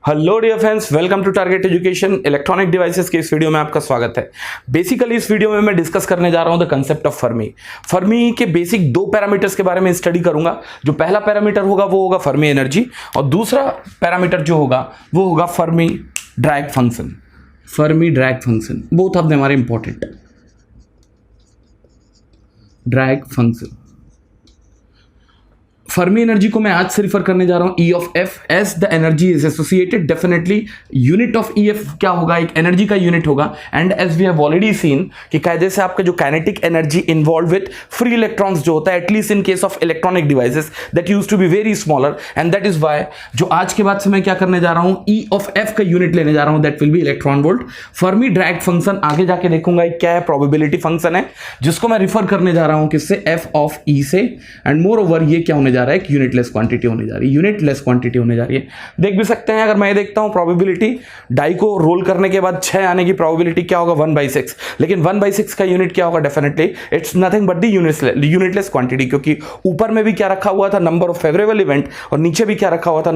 Hello dear friends, welcome to target education. Electronic devices के इस video में आपका स्वागत है। बेसिकली इस वीडियो में मैं डिस्कस करने जा रहा हूं the concept of Fermi. Fermi के बेसिक दो पैरामीटर्स के बारे में स्टडी करूंगा। जो पहला पैरामीटर होगा वो होगा फर्मी एनर्जी, और दूसरा पैरामीटर जो होगा वो होगा Fermi Dirac function. Fermi Dirac function, both of them are important. Dirac function, Fermi energy को मैं आज से रिफर करने जा रहा हूं E of F as the energy is associated. Definitely unit of E F क्या होगा, एक एनर्जी का यूनिट होगा। And as we have already seen कि कायदे से आपका जो kinetic energy involve with free electrons जो होता है, at least in case of electronic devices, that use to be very smaller. And that is why जो आज के बाद से मैं क्या करने जा रहा हूं, ई ऑफ एफ का यूनिट लेने जा रहा हूं, that will be electron volt. Fermi Dirac function आगे जाके देखूंगा क्या है, प्रोबेबिलिटी फंक्शन है जिसको मैं रिफर करने जा रहा हूं किससे, एफ ऑफ ई से। एंड मोर ओवर ये क्या होने जा रहा है, यूनिटलेस क्वांटिटी होने जा रही है, यूनिटलेस क्वांटिटी होने जा रही है। देख भी सकते हैं, अगर मैं देखता हूं प्रोबेबिलिटी, डाई को रोल करने के बाद 6 आने की प्रोबेबिलिटी क्या होगा, 1/6। लेकिन 1/6 का यूनिट क्या होगा, definitely it's nothing but the unitless quantity, क्योंकि ऊपर में भी क्या रखा हुआ था, नंबर ऑफ फेवरेबल इवेंट, और नीचे भी क्या रखा हुआ था,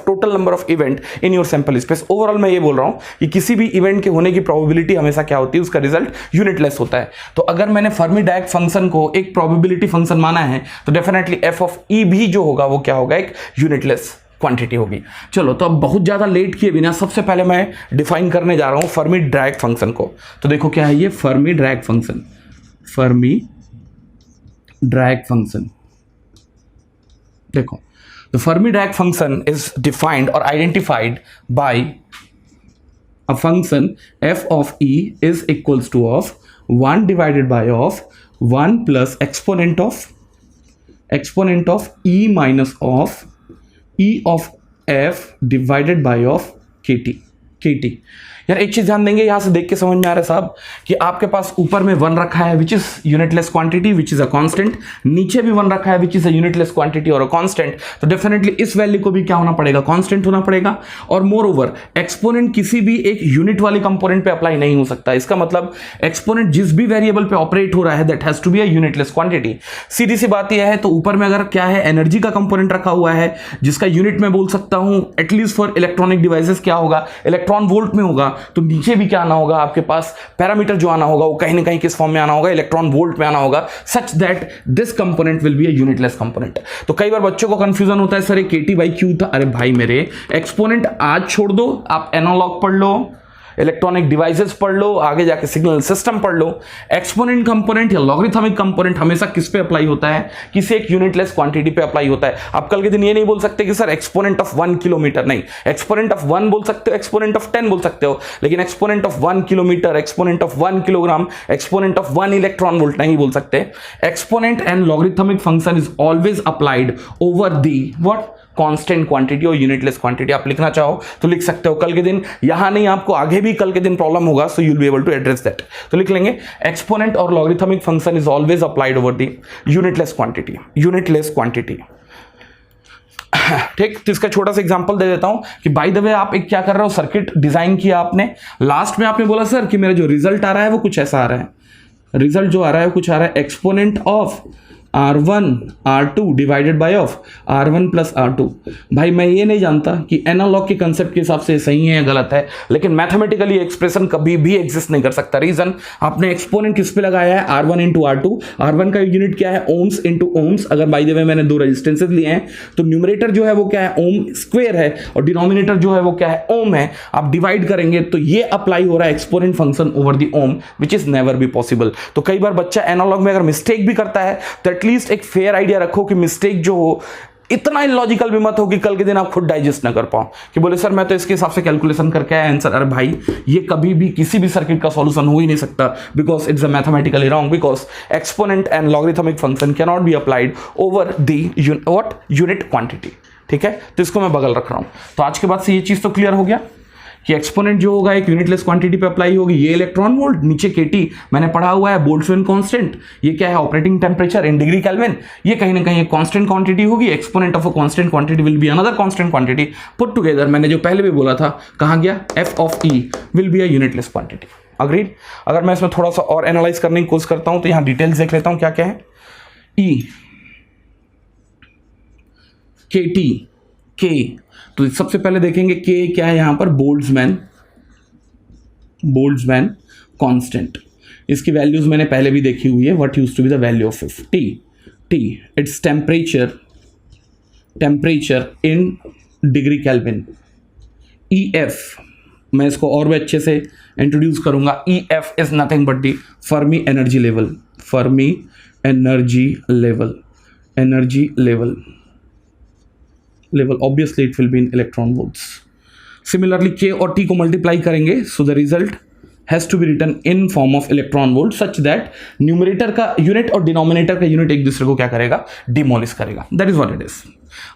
total number of event in your sample space. Overall मैं ये बोल रहा हूं कि किसी भी इवेंट के होने की प्रोबेबिलिटी हमेशा क्या होती है, उसका रिजल्ट यूनिटलेस होता है। तो अगर मैंने फर्मी ड्रैग फंक्शन को एक प्रोबेबिलिटी फंक्शन माना है, तो डेफिनेटली एफ ऑफ ई भी जो होगा वो क्या होगा, एक यूनिटलेस क्वांटिटी होगी। चलो, तो अब बहुत ज्यादा लेट किए बिना सबसे पहले मैं डिफाइन करने जा रहा हूं फर्मी ड्रैग फंक्शन को। तो देखो क्या है ये Fermi Dirac function. Fermi Dirac function, देखो the Fermi drag function is defined or identified by a function f of e is equals to of 1 divided by of 1 plus exponent of e minus of e of f divided by of kt। यार एक चीज ध्यान देंगे, यहां से देख के समझ में आ रहा है साहब कि आपके पास ऊपर में 1 रखा है which is unitless quantity which is a constant, नीचे भी 1 रखा है which is a unitless quantity और अ कांस्टेंट। तो डेफिनेटली इस वैल्यू को भी क्या होना पड़ेगा, कांस्टेंट होना पड़ेगा। और मोर ओवर एक्सपोनेंट किसी भी एक यूनिट वाली कंपोनेंट पे अप्लाई नहीं हो सकता। इसका मतलब एक्सपोनेंट जिस भी वेरिएबल पे ऑपरेट हो रहा है that has to be a unitless quantity. सीधी सी बात यह है। तो ऊपर में अगर क्या है, एनर्जी का कंपोनेंट रखा हुआ है जिसका यूनिट मैं बोल सकता हूं एटलीस्ट फॉर इलेक्ट्रॉनिक डिवाइसेस क्या होगा, इलेक्ट्रॉन वोल्ट में होगा। तो नीचे भी क्या आना होगा, आपके पास पैरामीटर जो आना होगा वो कहीं ना कहीं किस फॉर्म में आना होगा, इलेक्ट्रॉन वोल्ट में आना होगा, such that this component will be a unitless component. तो कई बार बच्चों को कंफ्यूजन होता है, सर ये KT/Q था। अरे भाई मेरे, एक्सपोनेंट आज छोड़ दो, आप एनालॉग पढ़ लो, इलेक्ट्रॉनिक डिवाइसेस पढ़ लो, आगे जाके सिग्नल सिस्टम पढ़ लो। एक्सपोनेंट कंपोनेंट या लॉगरिथमिक कंपोनेंट हमेशा किस पे अप्लाई होता है, किसी एक यूनिटलेस क्वांटिटी पे अप्लाई होता है। आप कल के दिन ये नहीं बोल सकते कि सर एक्सपोनेंट ऑफ 1 किलोमीटर, नहीं, एक्सपोनेंट ऑफ 1 बोल सकते हो, एक्सपोनेंट ऑफ 10 बोल सकते हो, लेकिन exponent of 1 kilometre, exponent of 1 kilogram, exponent of 1 electron volt नहीं बोल सकते। Exponent and logarithmic function is always applied over the what, constant quantity और यूनिटलेस क्वांटिटी। आप लिखना चाहो तो लिख सकते हो, कल के दिन यहां नहीं, आपको आगे भी कल के दिन प्रॉब्लम होगा, so you will be able to address that. तो लिख लेंगे एक्सपोनेंट और logarithmic function is always applied over the unitless quantity, unitless quantity. ठीक, तो इसका छोटा सा एग्जांपल दे देता हूं कि बाय द वे आप एक क्या कर रहे हो, सर्किट डिजाइन किया आपने, लास्ट में आपने बोला सर कि मेरा जो रिजल्ट आ रहा है वो कुछ ऐसा आ रहा है, रिजल्ट जो आ रहा है कुछ आ रहा है exponent of R1 R2 divided by of R1 plus R2। भाई मैं ये नहीं जानता कि एनालॉग के कंसेप्ट के हिसाब से सही है या गलत है, लेकिन मैथमेटिकली एक्सप्रेशन कभी भी एग्जिस्ट नहीं कर सकता। रीजन, आपने एक्सपोनेंट किस पे लगाया है, R1 इंटू R2। R1 का यूनिट क्या है, ओम्स इंटू ओम्स। अगर बाय द वे मैंने 2 रेजिस्टेंसेज लिए हैं तो न्यूमरेटर जो है वो क्या है, ओम स्क्वेयर है, और डिनोमिनेटर जो है वो क्या है, ओम है। आप डिवाइड करेंगे तो ये अप्लाई हो रहा है exponent function over the ohm, which is never be possible. तो कई बार बच्चा एनालॉग में अगर मिस्टेक भी करता है तो एटलीस्ट एक फेयर आइडिया रखो कि मिस्टेक जो हो इतना इलॉजिकल भी मत हो कि कल के दिन आप खुद डाइजेस्ट ना कर पाओ कि बोले सर मैं तो इसके हिसाब से कैलकुलेशन करके आया आंसर। अरे भाई, ये कभी भी किसी भी सर्किट का सॉल्यूशन हो ही नहीं सकता, because it's a mathematically wrong, because exponent and logarithmic function can not be applied over the what, unit quantity. ठीक है, तो इसको मैं बगल रख रहा हूं। तो आज के बाद से ये चीज तो क्लियर हो गया कि एक्सपोनेंट जो होगा एक यूनिटलेस क्वांटिटी पे अप्लाई होगी, ये इलेक्ट्रॉन वोल्ट, नीचे KT मैंने पढ़ा हुआ है, बोल्ट्जमैन कांस्टेंट, ये क्या है, operating temperature in degree kelvin, ये कहीं ना कहीं एक कांस्टेंट क्वांटिटी होगी। Exponent of a constant quantity will be another constant quantity put together. मैंने जो पहले भी बोला था, कहां गया, F of E will be a unitless quantity. Agreed. अगर मैं इसमें थोड़ा सा और एनालाइज करने की कोशिश करता हूं तो यहां डिटेल्स देख लेता हूं क्या क्या है। ई KT के, तो सबसे पहले देखेंगे के क्या है यहां पर, बोल्ट्जमैन कांस्टेंट। इसकी वैल्यूज मैंने पहले भी देखी हुई है। What used to be the value of T it's temperature in degree Kelvin. EF मैं इसको और भी अच्छे से इंट्रोड्यूस करूंगा। EF is nothing but the Fermi energy level obviously it will be in electron volts. Similarly K और T को multiply करेंगे, so the result has to be written in form of electron volt such that numerator का unit और denominator का unit एक दूसरे को क्या करेगा, डिमोलिश करेगा। That is what it is.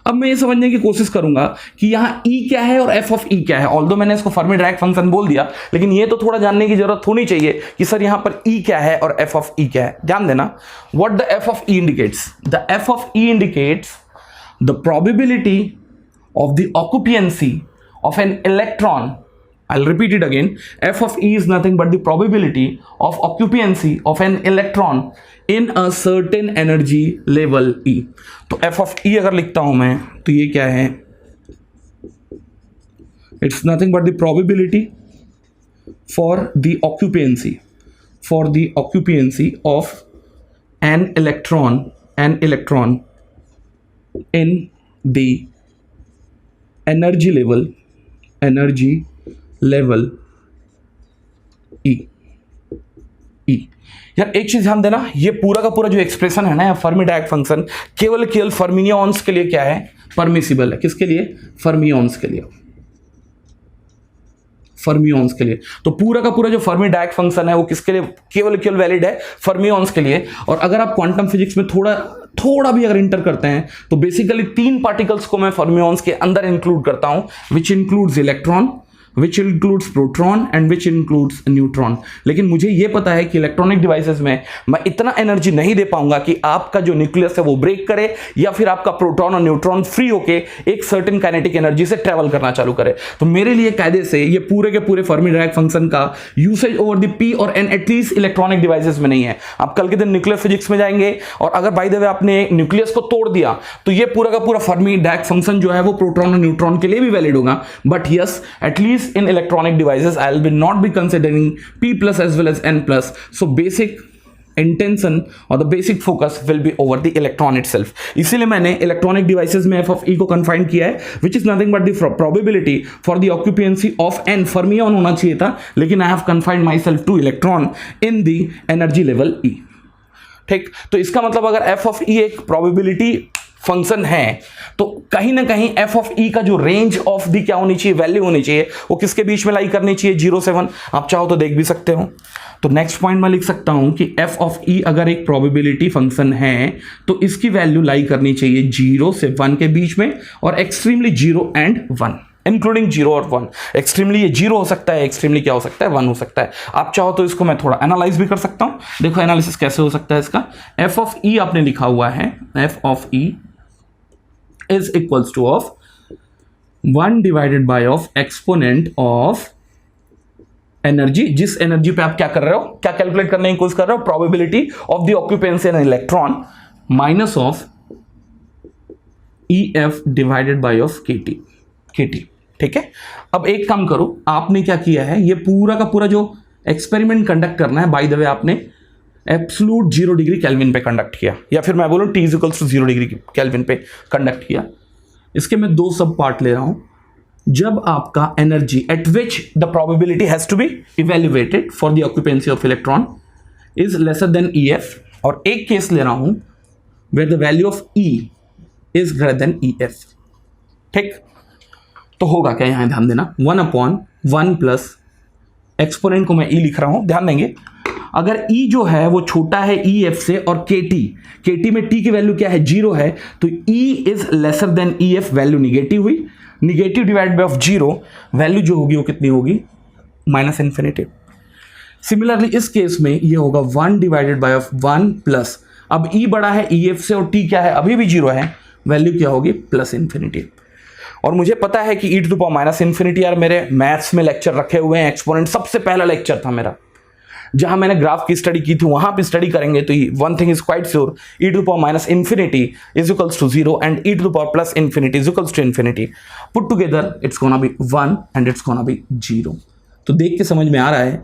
अब मैं ये समझने की कोशिश करूंगा कि यहां E क्या है और F ऑफ E क्या है। ऑल्दो मैंने इसको फर्मी डायरेक्ट फंक्शन बोल दिया, लेकिन ये तो थोड़ा जानने की जरूरत होनी चाहिए कि सर यहां पर E क्या है और F ऑफ E क्या है। ध्यान देना, what the F of E indicates, the F of E indicates the probability of the occupancy of an electron. I'll repeat it again. F of E is nothing but the probability of occupancy of an electron in a certain energy level E. तो F of E अगर लिखता हूं मैं तो ये क्या है, it's nothing but the probability for the occupancy of an electron in the energy level E। यार एक चीज ध्यान देना, ये पूरा का पूरा जो एक्सप्रेशन है ना फर्मी डायरेक्ट फंक्शन केवल फर्मियॉन्स के लिए क्या है, परमिसिबल है। किसके लिए, फर्मियॉन्स के लिए। तो पूरा का पूरा जो फर्मी डायरेक्ट फंक्शन है वो किसके लिए केवल वैलिड है, फर्मियॉन्स के लिए। और अगर आप क्वांटम फिजिक्स में थोड़ा भी अगर इंटर करते हैं तो बेसिकली 3 पार्टिकल्स को मैं फर्मियॉन्स के अंदर इंक्लूड करता हूं, which includes electron, which includes proton and which includes neutron. लेकिन मुझे यह पता है कि इलेक्ट्रॉनिक डिवाइसेस में मैं इतना एनर्जी नहीं दे पाऊंगा कि आपका जो न्यूक्लियस है वो ब्रेक करे या फिर आपका प्रोटॉन और न्यूट्रॉन फ्री होके एक सर्टेन काइनेटिक एनर्जी से ट्रेवल करना चालू करे। तो मेरे लिए कायदे से ये पूरे के पूरे फर्मी डायरेक्ट फंक्शन का यूसेज ओवर द P और N एटलीस्ट इलेक्ट्रॉनिक डिवाइसेस में नहीं है। आप कल के दिन न्यूक्लियर फिजिक्स में जाएंगे और अगर बाय द वे आपने न्यूक्लियस को तोड़ दिया तो ये पूरा का पूरा फर्मी डायरेक्ट फंक्शन जो है वो प्रोटॉन और न्यूट्रॉन के लिए भी वैलिड होगा। But yes, at least in electronic devices I will be not be considering P plus as well as N plus, so basic intention or the basic focus will be over the electron itself। इसीलिए मैंने electronic devices में F of E को confine किया है, which is nothing but the probability for the occupancy of N। fermion होना चाहिए था, लेकिन I have confined myself to electron in the energy level E। ठीक, तो इसका मतलब अगर F of E एक probability फंक्शन है तो कहीं ना कहीं F ऑफ E का जो रेंज ऑफ दी क्या होनी चाहिए, वैल्यू होनी चाहिए, वो किसके बीच में लाई करनी चाहिए, 0 से 1। आप चाहो तो देख भी सकते हो। तो नेक्स्ट पॉइंट मैं लिख सकता हूं कि F ऑफ E अगर एक प्रोबेबिलिटी फंक्शन है तो इसकी वैल्यू लाई करनी चाहिए 0 से 1 के बीच में, और एक्सट्रीमली 0 एंड 1, इंक्लूडिंग 0 और 1। एक्सट्रीमली ये 0 हो सकता है, एक्सट्रीमली क्या हो सकता है, 1 हो सकता है। आप चाहो तो इसको मैं थोड़ा एनालाइज भी कर सकता हूं। देखो एनालिसिस कैसे हो सकता है इसका। F ऑफ E आपने लिखा हुआ है, F of E is equals to of 1 divided by of exponent of energy. जिस एनर्जी पे आप क्या कर रहे हो, क्या कैलकुलेट करने की कोशिश कर रहे हो, probability of the occupancy an electron minus of EF divided by of KT। ठीक है, अब एक काम करो, आपने क्या किया है, ये पूरा का पूरा जो एक्सपेरिमेंट कंडक्ट करना है, बाय द वे आपने एब्सोल्यूट 0 डिग्री केल्विन पे कंडक्ट किया, या फिर मैं बोलूं T is equals to 0 degree Kelvin पे कंडक्ट किया। इसके मैं 2 सब पार्ट ले रहा हूं। जब आपका energy at which the probability has to be evaluated for the occupancy of electron is lesser than EF, और एक केस ले रहा हूं where the value of E is greater than EF। ठीक, तो होगा क्या, यहां ध्यान देना, 1/1 प्लस एक्सपोनेंट को मैं E लिख रहा हूं। ध्यान देंगे, अगर E जो है वो छोटा है EF से, और KT में T की वैल्यू क्या है, 0 है, तो E is lesser than EF, value negative हुई, negative divide by of 0, value जो होगी वो कितनी होगी, -इन्फिनिटी। सिमिलरली इस केस में ये होगा 1 डिवाइडेड बाय ऑफ 1 प्लस, अब E बड़ा है EF से और T क्या है, अभी भी 0 है, वैल्यू क्या होगी, +इन्फिनिटी। और मुझे पता है कि e to the power -infinity, यार मेरे मैथ्स में लेक्चर रखे हुए हैं, एक्सपोनेंट सबसे पहला लेक्चर था मेरा। जहां मैंने ग्राफ की स्टडी की थी वहां पे स्टडी करेंगे तो one thing is quite sure, e to power minus infinity is equals to 0 and e to power plus infinity is equals to infinity. Put together it's gonna be 1 and it's gonna be 0। तो देख के समझ में आ रहा है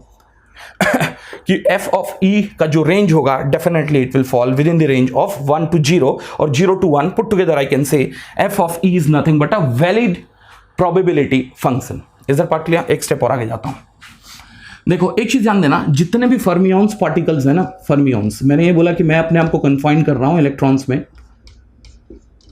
कि f of e का जो रेंज होगा definitely it will fall with in the range of 1 to 0 और 0 to 1। Put together I can से f of e is nothing but a valid probability function. Is that part clear? एक step और आगे जाता हूं। देखो एक चीज ध्यान देना, जितने भी फर्मियंस पार्टिकल्स है ना, फर्मियंस, मैंने ये बोला कि मैं अपने आप को कन्फाइन कर रहा हूं इलेक्ट्रॉन्स में,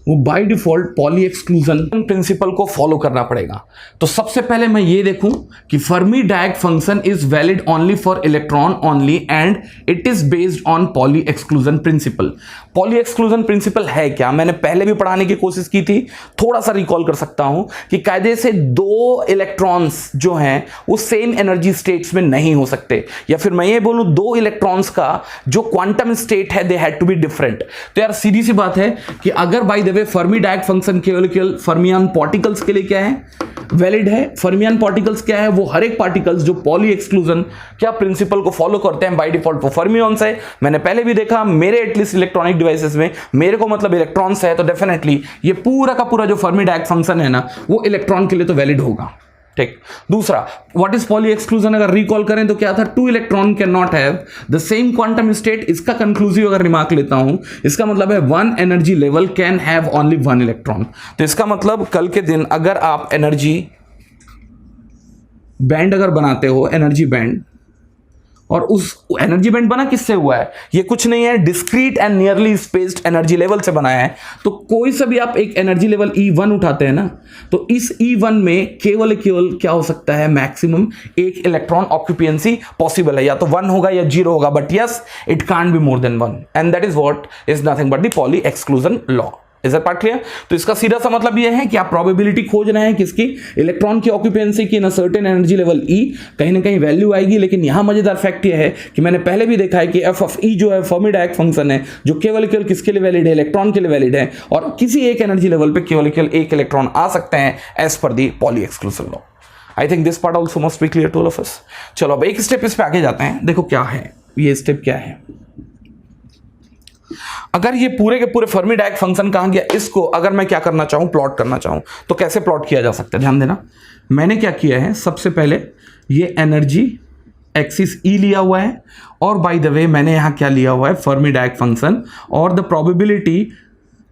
वो by default poly exclusion principle को फॉलो करना पड़ेगा। तो सबसे पहले मैं ये देखूं कि Fermi Dirac function is valid only for electron only and it is based on poly exclusion principle. Poly exclusion principle है क्या? मैंने पहले भी पढ़ाने की कोशिश की थी, थोड़ा सा रिकॉल कर सकता हूं कि कायदे से दो इलेक्ट्रॉन्स जो हैं वो सेम एनर्जी स्टेट्स में नहीं हो सकते, या फिर मैं ये बोलूं दो इलेक्ट्रॉन्स का जो क्वांटम स्टेट है they had to be different. तो यार सीधी सी बात है कि अगर by the way Fermi Dirac function केवल फर्मियन पार्टिकल्स के लिए क्या है? वैलिड है। फर्मियन पार्टिकल्स क्या है? वो हर एक पार्टिकल्स जो पॉली एक्सक्लूजन क्या प्रिंसिपल को फॉलो करते हैं बाय डिफॉल्ट वो फर्मियंस है। मैंने पहले भी देखा, मेरे एटलीस्ट इलेक्ट्रॉनिक डिवाइसेस में मेरे को मतलब इलेक्ट्रॉन्स है, तो डेफिनेटली ये पूरा का पूरा जो फर्मी डायक फंक्शन है ना वो इलेक्ट्रॉन के लिए तो वैलिड होगा। ठीक। दूसरा, व्हाट इज पॉली एक्सक्लूजन? अगर रिकॉल करें तो क्या था? Two electron can not have the same quantum state. इसका कंक्लूसिव अगर रिमार्क लेता हूं, इसका मतलब है one energy level can have only one electron. तो इसका मतलब कल के दिन अगर आप एनर्जी बैंड अगर बनाते हो, एनर्जी बैंड, और उस एनर्जी बैंड बना किससे हुआ है? ये कुछ नहीं है, discrete and nearly spaced energy level से बनाया है। तो कोई सा भी आप एक एनर्जी लेवल E1 उठाते हैं ना, तो इस E1 में केवल क्या हो सकता है? मैक्सिमम एक इलेक्ट्रॉन ऑक्यूपेंसी पॉसिबल है, या तो 1 होगा या 0 होगा, but yes it can't be more than 1 and that is what is nothing but the Pauli exclusion law. Is that part clear? तो इसका सीधा सा मतलब यह है कि आप प्रोबेबिलिटी खोज रहे हैं किसकी? इलेक्ट्रॉन की ऑक्यूपेंसी की in a certain energy level E। कहीं ना कहीं वैल्यू आएगी, लेकिन यहां मजेदार फैक्ट यह है कि मैंने पहले भी देखा है कि f ऑफ E जो है फर्मी डायक फंक्शन है, जो केवल किसके लिए वैलिड है? इलेक्ट्रॉन के लिए वैलिड है, और किसी एक एनर्जी लेवल पे केवल एक इलेक्ट्रॉन आ सकते हैं as per the Pauli exclusion law. I think this part also must be clear to all of us. चलो अब एक स्टेप इस पे आगे जाते हैं। देखो क्या है ये स्टेप, क्या है? अगर ये पूरे के पूरे फर्मी डायक फंक्शन कहां गया, इसको अगर मैं क्या करना चाहूं, प्लॉट करना चाहूं, तो कैसे प्लॉट किया जा सकता है? ध्यान देना, मैंने क्या किया है, सबसे पहले ये एनर्जी एक्सिस E लिया हुआ है, और बाय द वे मैंने यहां क्या लिया हुआ है? फर्मी डायक फंक्शन और the probability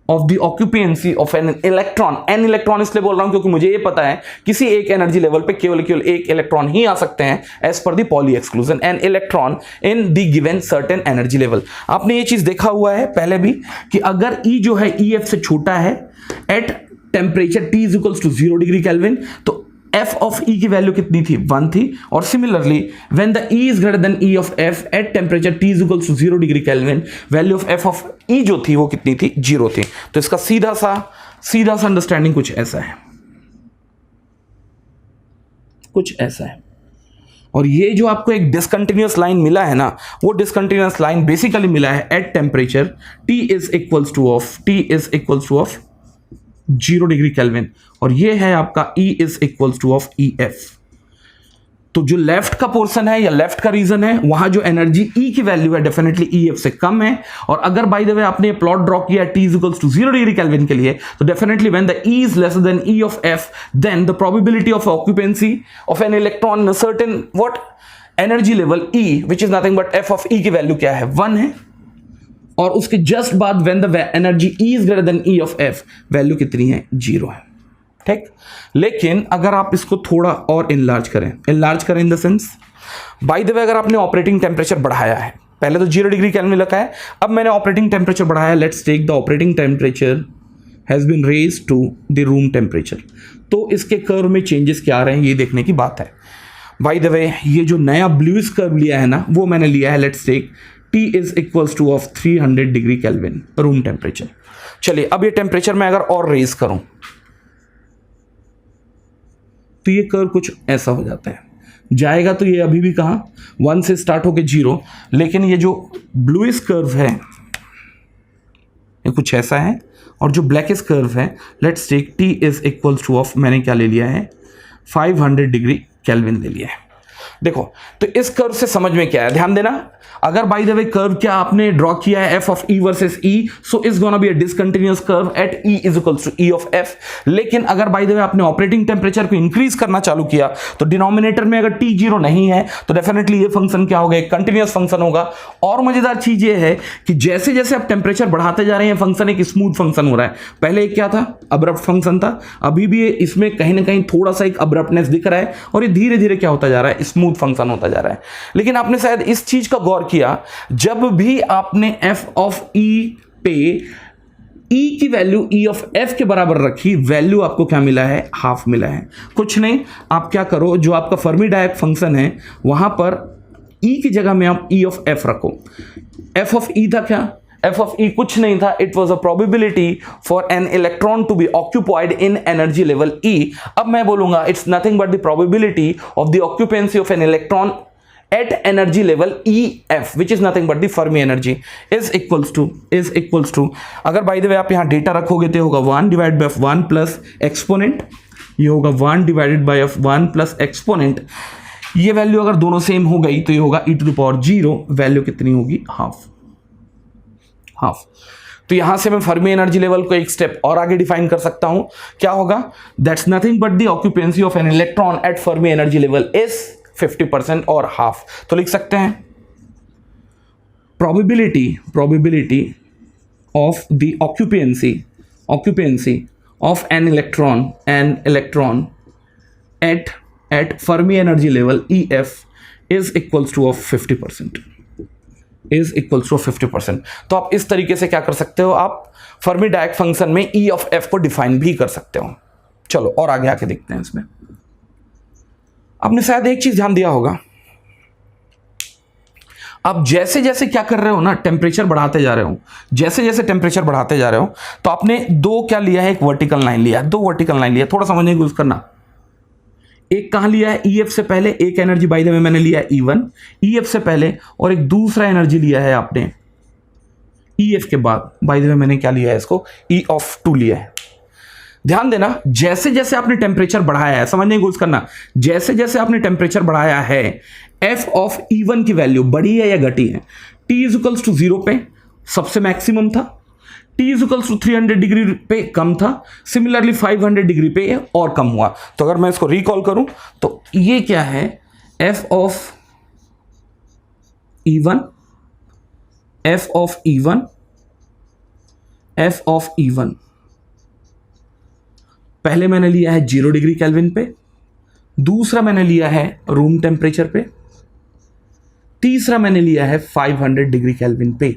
of the occupancy of an electron. An electron इसलिए बोल रहा हूं क्योंकि मुझे ये पता है किसी एक एनर्जी लेवल पे केवल एक इलेक्ट्रॉन ही आ सकते हैं as per the Pauli exclusion an electron in the given certain energy level. आपने ये चीज देखा हुआ है पहले भी कि अगर E जो है EF से छोटा है at temperature T is equals to 0 degree Kelvin, तो f ऑफ E की वैल्यू कितनी थी? 1 थी। और similarly when the E is greater than E of F at temperature T is equals to 0 degree Kelvin, value of f of E जो थी वो कितनी थी? 0 थी। तो इसका सीधा सा अंडरस्टैंडिंग कुछ ऐसा है, कुछ ऐसा है। और ये जो आपको एक डिसकंटिन्यूअस लाइन मिला है ना, वो डिसकंटिन्यूअस लाइन बेसिकली मिला है at temperature T is equals to of 0 degree kelvin, और ये है आपका E is equals to of EF। तो जो लेफ्ट का पोर्शन है या लेफ्ट का रीजन है, वहां जो एनर्जी E की वैल्यू है डेफिनेटली EF से कम है। और अगर बाय द वे आपने प्लॉट ड्रॉ किया T is equals to 0 degree Kelvin के लिए, तो definitely when the E is lesser than E of F, then the probability of occupancy of an electron in a certain what energy level E which is nothing but f of E की value क्या है? 1 है। और उसके just बाद when the energy E is greater than E of F, value कितनी है? 0 है। ठीक। लेकिन अगर आप इसको थोड़ा और इनलार्ज करें in the sense, bye the वे अगर आपने ऑपरेटिंग टेम्परेचर बढ़ाया है, पहले तो 0 डिग्री केल्विन लिखा है, अब मैंने ऑपरेटिंग टेम्परेचर बढ़ाया, let's take the operating temperature has been raised to the room temperature, तो इसके कर्व में चेंजेस क्या आ रहे हैं ये देखने की बात है। बाय द वे ये जो नया ब्लूइश कर्व लिया है ना, वो मैंने लिया है, let's take T is equals to of 300 degree Kelvin room temperature. चलिए अब ये टेम्परेचर मैं अगर और रेज करूं तो ये कर्व कुछ ऐसा हो जाता है, जाएगा तो ये अभी भी कहां? 1 से स्टार्ट होके 0, लेकिन ये जो ब्लूइश कर्व है ये कुछ ऐसा है, और जो ब्लैकिश कर्व है let's take T is equals to of, मैंने क्या ले लिया है? 500 डिग्री केल्विन ले लिया है। देखो, तो इस कर्व से समझ में क्या है, ध्यान देना, अगर बाय द वे कर्व क्या आपने ड्रॉ किया है F of E versus E, so is gonna be a discontinuous curve at E is equals to E of F. लेकिन अगर बाय द वे आपने ऑपरेटिंग टेम्परेचर को इंक्रीज करना चालू किया तो डिनोमिनेटर में अगर टी जीरो नहीं है तो डेफिनेटली ये फंक्शन क्या होगा, एक कंटिन्यूअस फंक्शन होगा। और मजेदार चीज ये है कि जैसे जैसे आप टेम्परेचर बढ़ाते जा रहे हैं फंक्शन एक स्मूथ फंक्शन हो रहा है। पहले क्या था, अब्रप्ट फंक्शन था, अभी भी इसमें कहीं ना कहीं थोड़ा सा एक अब्रप्टनेस दिख रहा है और ये धीरे धीरे क्या होता जा रहा है, स्मूथ फंक्शन होता जा रहा है। लेकिन आपने शायद इस चीज का गौर किया, जब भी आपने एफ ऑफ ई पे ई की वैल्यू ई ऑफ एफ के बराबर रखी, वैल्यू आपको क्या मिला है, हाफ मिला है। कुछ नहीं, आप क्या करो, जो आपका फर्मी डायक फंक्शन है वहां पर ई की जगह में आप ई ऑफ एफ रखो। एफ ऑफ ई था क्या, एफ ऑफ ई कुछ नहीं था, it was a probability for an electron to be occupied in energy level E. अब मैं बोलूंगा it's nothing but the probability of the occupancy of an electron at energy level EF which is nothing but the Fermi energy is equals to अगर by the way आप यहाँ data रखोगे तो होगा 1 divide by 1 plus exponent, ये होगा 1 divided by 1 plus exponent. ये value अगर दोनों सेम हो गई तो ये होगा e to the power 0, value कितनी होगी, हाफ। तो यहां से मैं फर्मी एनर्जी लेवल को एक स्टेप और आगे डिफाइन कर सकता हूं, क्या होगा, that's nothing but the occupancy of an electron at Fermi energy level is 50% और हाफ। तो लिख सकते हैं probability of the occupancy of an electron at Fermi energy level EF is equals to of 50%, is equals to 50%। तो आप इस तरीके से क्या कर सकते हो, आप फर्मी डायक फंक्शन में E of F को डिफाइन भी कर सकते हो। चलो और आगे आके देखते हैं इसमें। आपने शायद एक चीज ध्यान दिया होगा, आप जैसे जैसे क्या कर रहे हो ना, टेम्परेचर बढ़ाते जा रहे हो, जैसे जैसे टेम्परेचर बढ़ाते जा रहे हो तो आपने दो क्या लिया है, एक वर्टिकल लाइन लिया है, दो वर्टिकल लाइन लिया है। थोड़ा समझने की कोशिश करना, एक कहां लिया है, EF से पहले एक एनर्जी बाय द वे मैंने लिया है E1 EF से पहले, और एक दूसरा एनर्जी लिया है आपने EF के बाद, बाय द वे मैंने क्या लिया है, इसको E of 2 लिया है। ध्यान देना, जैसे जैसे आपने टेम्परेचर बढ़ाया है, समझने की कोशिश करना, जैसे जैसे आपने टेम्परेचर बढ़ाया है एफ ऑफ E1 की वैल्यू बढ़ी है या घटी है। T इज इक्वल्स टू 0 पे सबसे मैक्सिमम था, T is equals to 300 degree पे कम था, सिमिलरली 500 डिग्री पे और कम हुआ। तो अगर मैं इसको रिकॉल करूं तो ये क्या है, F of E1, F of E1, F of E1 पहले मैंने लिया है 0 डिग्री केल्विन पे, दूसरा मैंने लिया है रूम टेम्परेचर पे, तीसरा मैंने लिया है 500 डिग्री केल्विन पे,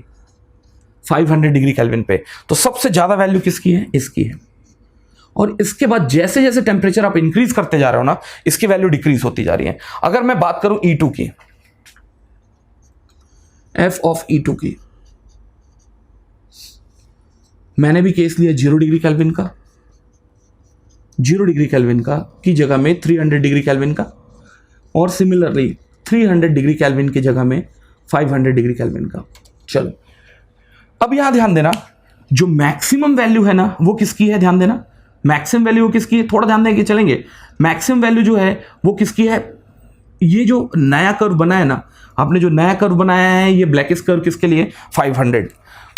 500 डिग्री केल्विन पे। तो सबसे ज्यादा वैल्यू किसकी है, इसकी है। और इसके बाद जैसे जैसे टेम्परेचर आप इंक्रीज करते जा रहे हो ना, इसकी वैल्यू डिक्रीज होती जा रही है। अगर मैं बात करूं E2 की, एफ ऑफ E2 की, मैंने भी केस लिया 0 डिग्री केल्विन का, 0 डिग्री केल्विन का की जगह में 300 डिग्री केल्विन का, और सिमिलरली 300 डिग्री केल्विन की जगह में 500 डिग्री केल्विन का। चलो अब यहां ध्यान देना, जो मैक्सिमम वैल्यू है ना वो किसकी है, ध्यान देना, मैक्सिमम वैल्यू वो किसकी है, थोड़ा ध्यान देंगे चलेंगे। मैक्सिमम वैल्यू जो है वो किसकी है, ये जो नया कर्व बना है ना, आपने जो नया कर्व बनाया है, ये ब्लैकिश कर्व किसके लिए, 500।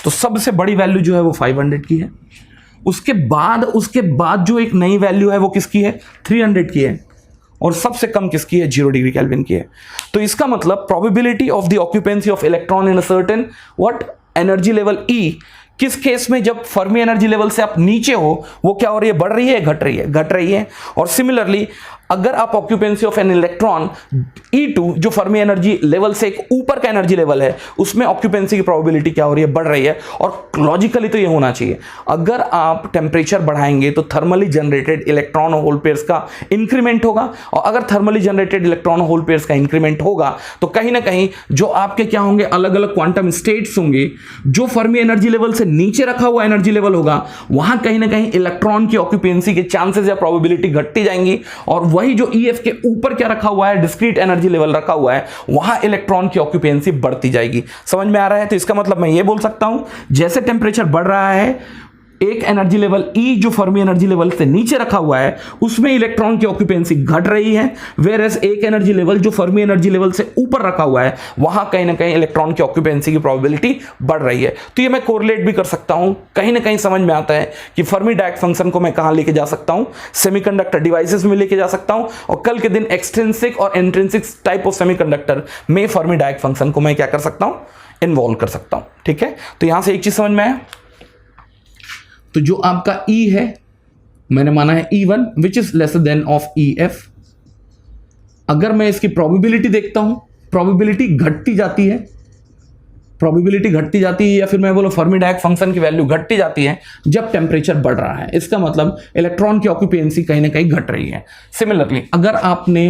तो सबसे बड़ी वैल्यू जो है वो 500 की है। उसके बाद जो एक नई वैल्यू है वो किसकी है, 300 की है, और सबसे कम किसकी है, 0 डिग्री केल्विन की है। तो इसका मतलब probability of the occupancy of electron in a certain what energy level E, किस केस में जब फर्मी एनर्जी लेवल से आप नीचे हो, वो क्या हो रही है, बढ़ रही है, घट रही है, घट रही है। और सिमिलरली अगर आप occupancy of an electron E2 जो फर्मी एनर्जी लेवल से एक ऊपर का एनर्जी लेवल है, उसमें ऑक्यूपेंसी की प्रोबेबिलिटी क्या हो रही है, बढ़ रही है। और लॉजिकली तो ये होना चाहिए, अगर आप टेम्परेचर बढ़ाएंगे तो थर्मली जनरेटेड इलेक्ट्रॉन और होल पेयर्स का इंक्रीमेंट होगा, और अगर थर्मली जनरेटेड इलेक्ट्रॉन और होल पेयर्स का इंक्रीमेंट होगा तो कहीं ना कहीं जो आपके क्या होंगे, अलग अलग क्वांटम स्टेट्स होंगे, जो फर्मी एनर्जी लेवल से नीचे रखा हुआ एनर्जी लेवल होगा, वहां कहीं ना कहीं इलेक्ट्रॉन की ऑक्यूपेंसी के चांसेस या प्रोबेबिलिटी घटती जाएंगी, और वही जो EF के ऊपर क्या रखा हुआ है, डिस्क्रीट एनर्जी लेवल रखा हुआ है, वहां इलेक्ट्रॉन की ऑक्यूपेंसी बढ़ती जाएगी। समझ में आ रहा है? तो इसका मतलब मैं ये बोल सकता हूं, जैसे टेम्परेचर बढ़ रहा है एक एनर्जी लेवल ई जो फर्मी एनर्जी लेवल से नीचे रखा हुआ है उसमें इलेक्ट्रॉन की ऑक्यूपेंसी घट रही है, वेयर एक एनर्जी लेवल जो फर्मी एनर्जी लेवल से ऊपर रखा हुआ है वहां कहीं ना कहीं इलेक्ट्रॉन की ऑक्यूपेंसी की प्रोबेबिलिटी बढ़ रही है। तो ये मैं कोरिलेट भी कर सकता हूं, कहीं ना कहीं समझ में आता है कि फर्मी डायक फंक्शन को मैं कहां लेके जा सकता हूं, सेमीकंडक्टर डिवाइसेस में लेके जा सकता हूं, और कल के दिन एक्सट्रिंसिक और इंट्रिंसिक टाइप ऑफ सेमीकंडक्टर में फर्मी डायक फंक्शन को मैं क्या कर सकता हूं, इन्वॉल्व कर सकता हूं। ठीक है, तो यहां से एक चीज समझ में आया। तो जो आपका E है मैंने माना है E1 which is lesser then of EF। अगर मैं इसकी प्रोबेबिलिटी देखता हूं, प्रोबेबिलिटी घटती जाती है, प्रोबेबिलिटी घटती जाती है, या फिर मैं बोलूं फर्मी डायक फंक्शन की वैल्यू घटती जाती है जब टेम्परेचर बढ़ रहा है। इसका मतलब इलेक्ट्रॉन की ऑक्यूपेंसी कहीं ना कहीं घट रही है। सिमिलरली अगर आपने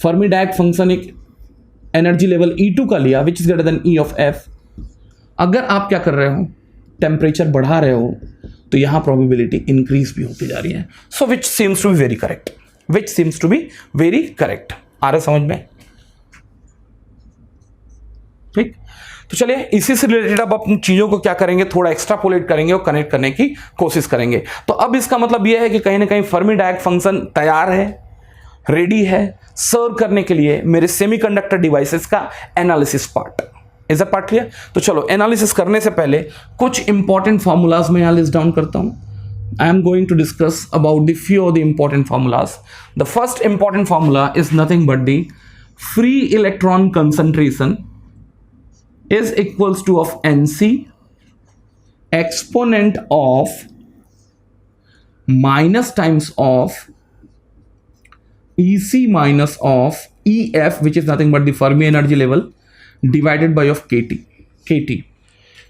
फर्मी डायक फंक्शन एक एनर्जी लेवल E2 का लिया which is greater than E of F, अगर आप क्या कर रहे हो, टेम्परेचर बढ़ा रहे हो, तो यहां प्रोबेबिलिटी इंक्रीज भी होती जा रही है। So which seems to be very correct, which seems to be very correct. आ रहा समझ में? ठीक, तो चलिए इसी से रिलेटेड अब अपन चीजों को क्या करेंगे, थोड़ा एक्स्ट्रापोलेट करेंगे और कनेक्ट करने की कोशिश करेंगे। तो अब इसका मतलब यह है कि कहीं ना कहीं फर्मी डायक फंक्शन तैयार है, रेडी है सर्व करने के लिए मेरे सेमीकंडक्टर डिवाइसेस का analysis part. Is a part clear? तो चलो एनालिसिस करने से पहले कुछ इंपॉर्टेंट फॉर्मूलाज में यहां लिस्ट डाउन करता हूं। I am going to discuss about the few of the important formulas. The first important formula is nothing but the free electron concentration is equals to of Nc exponent of minus times of Ec minus of Ef, which is nothing but the Fermi energy level, divided by of kT.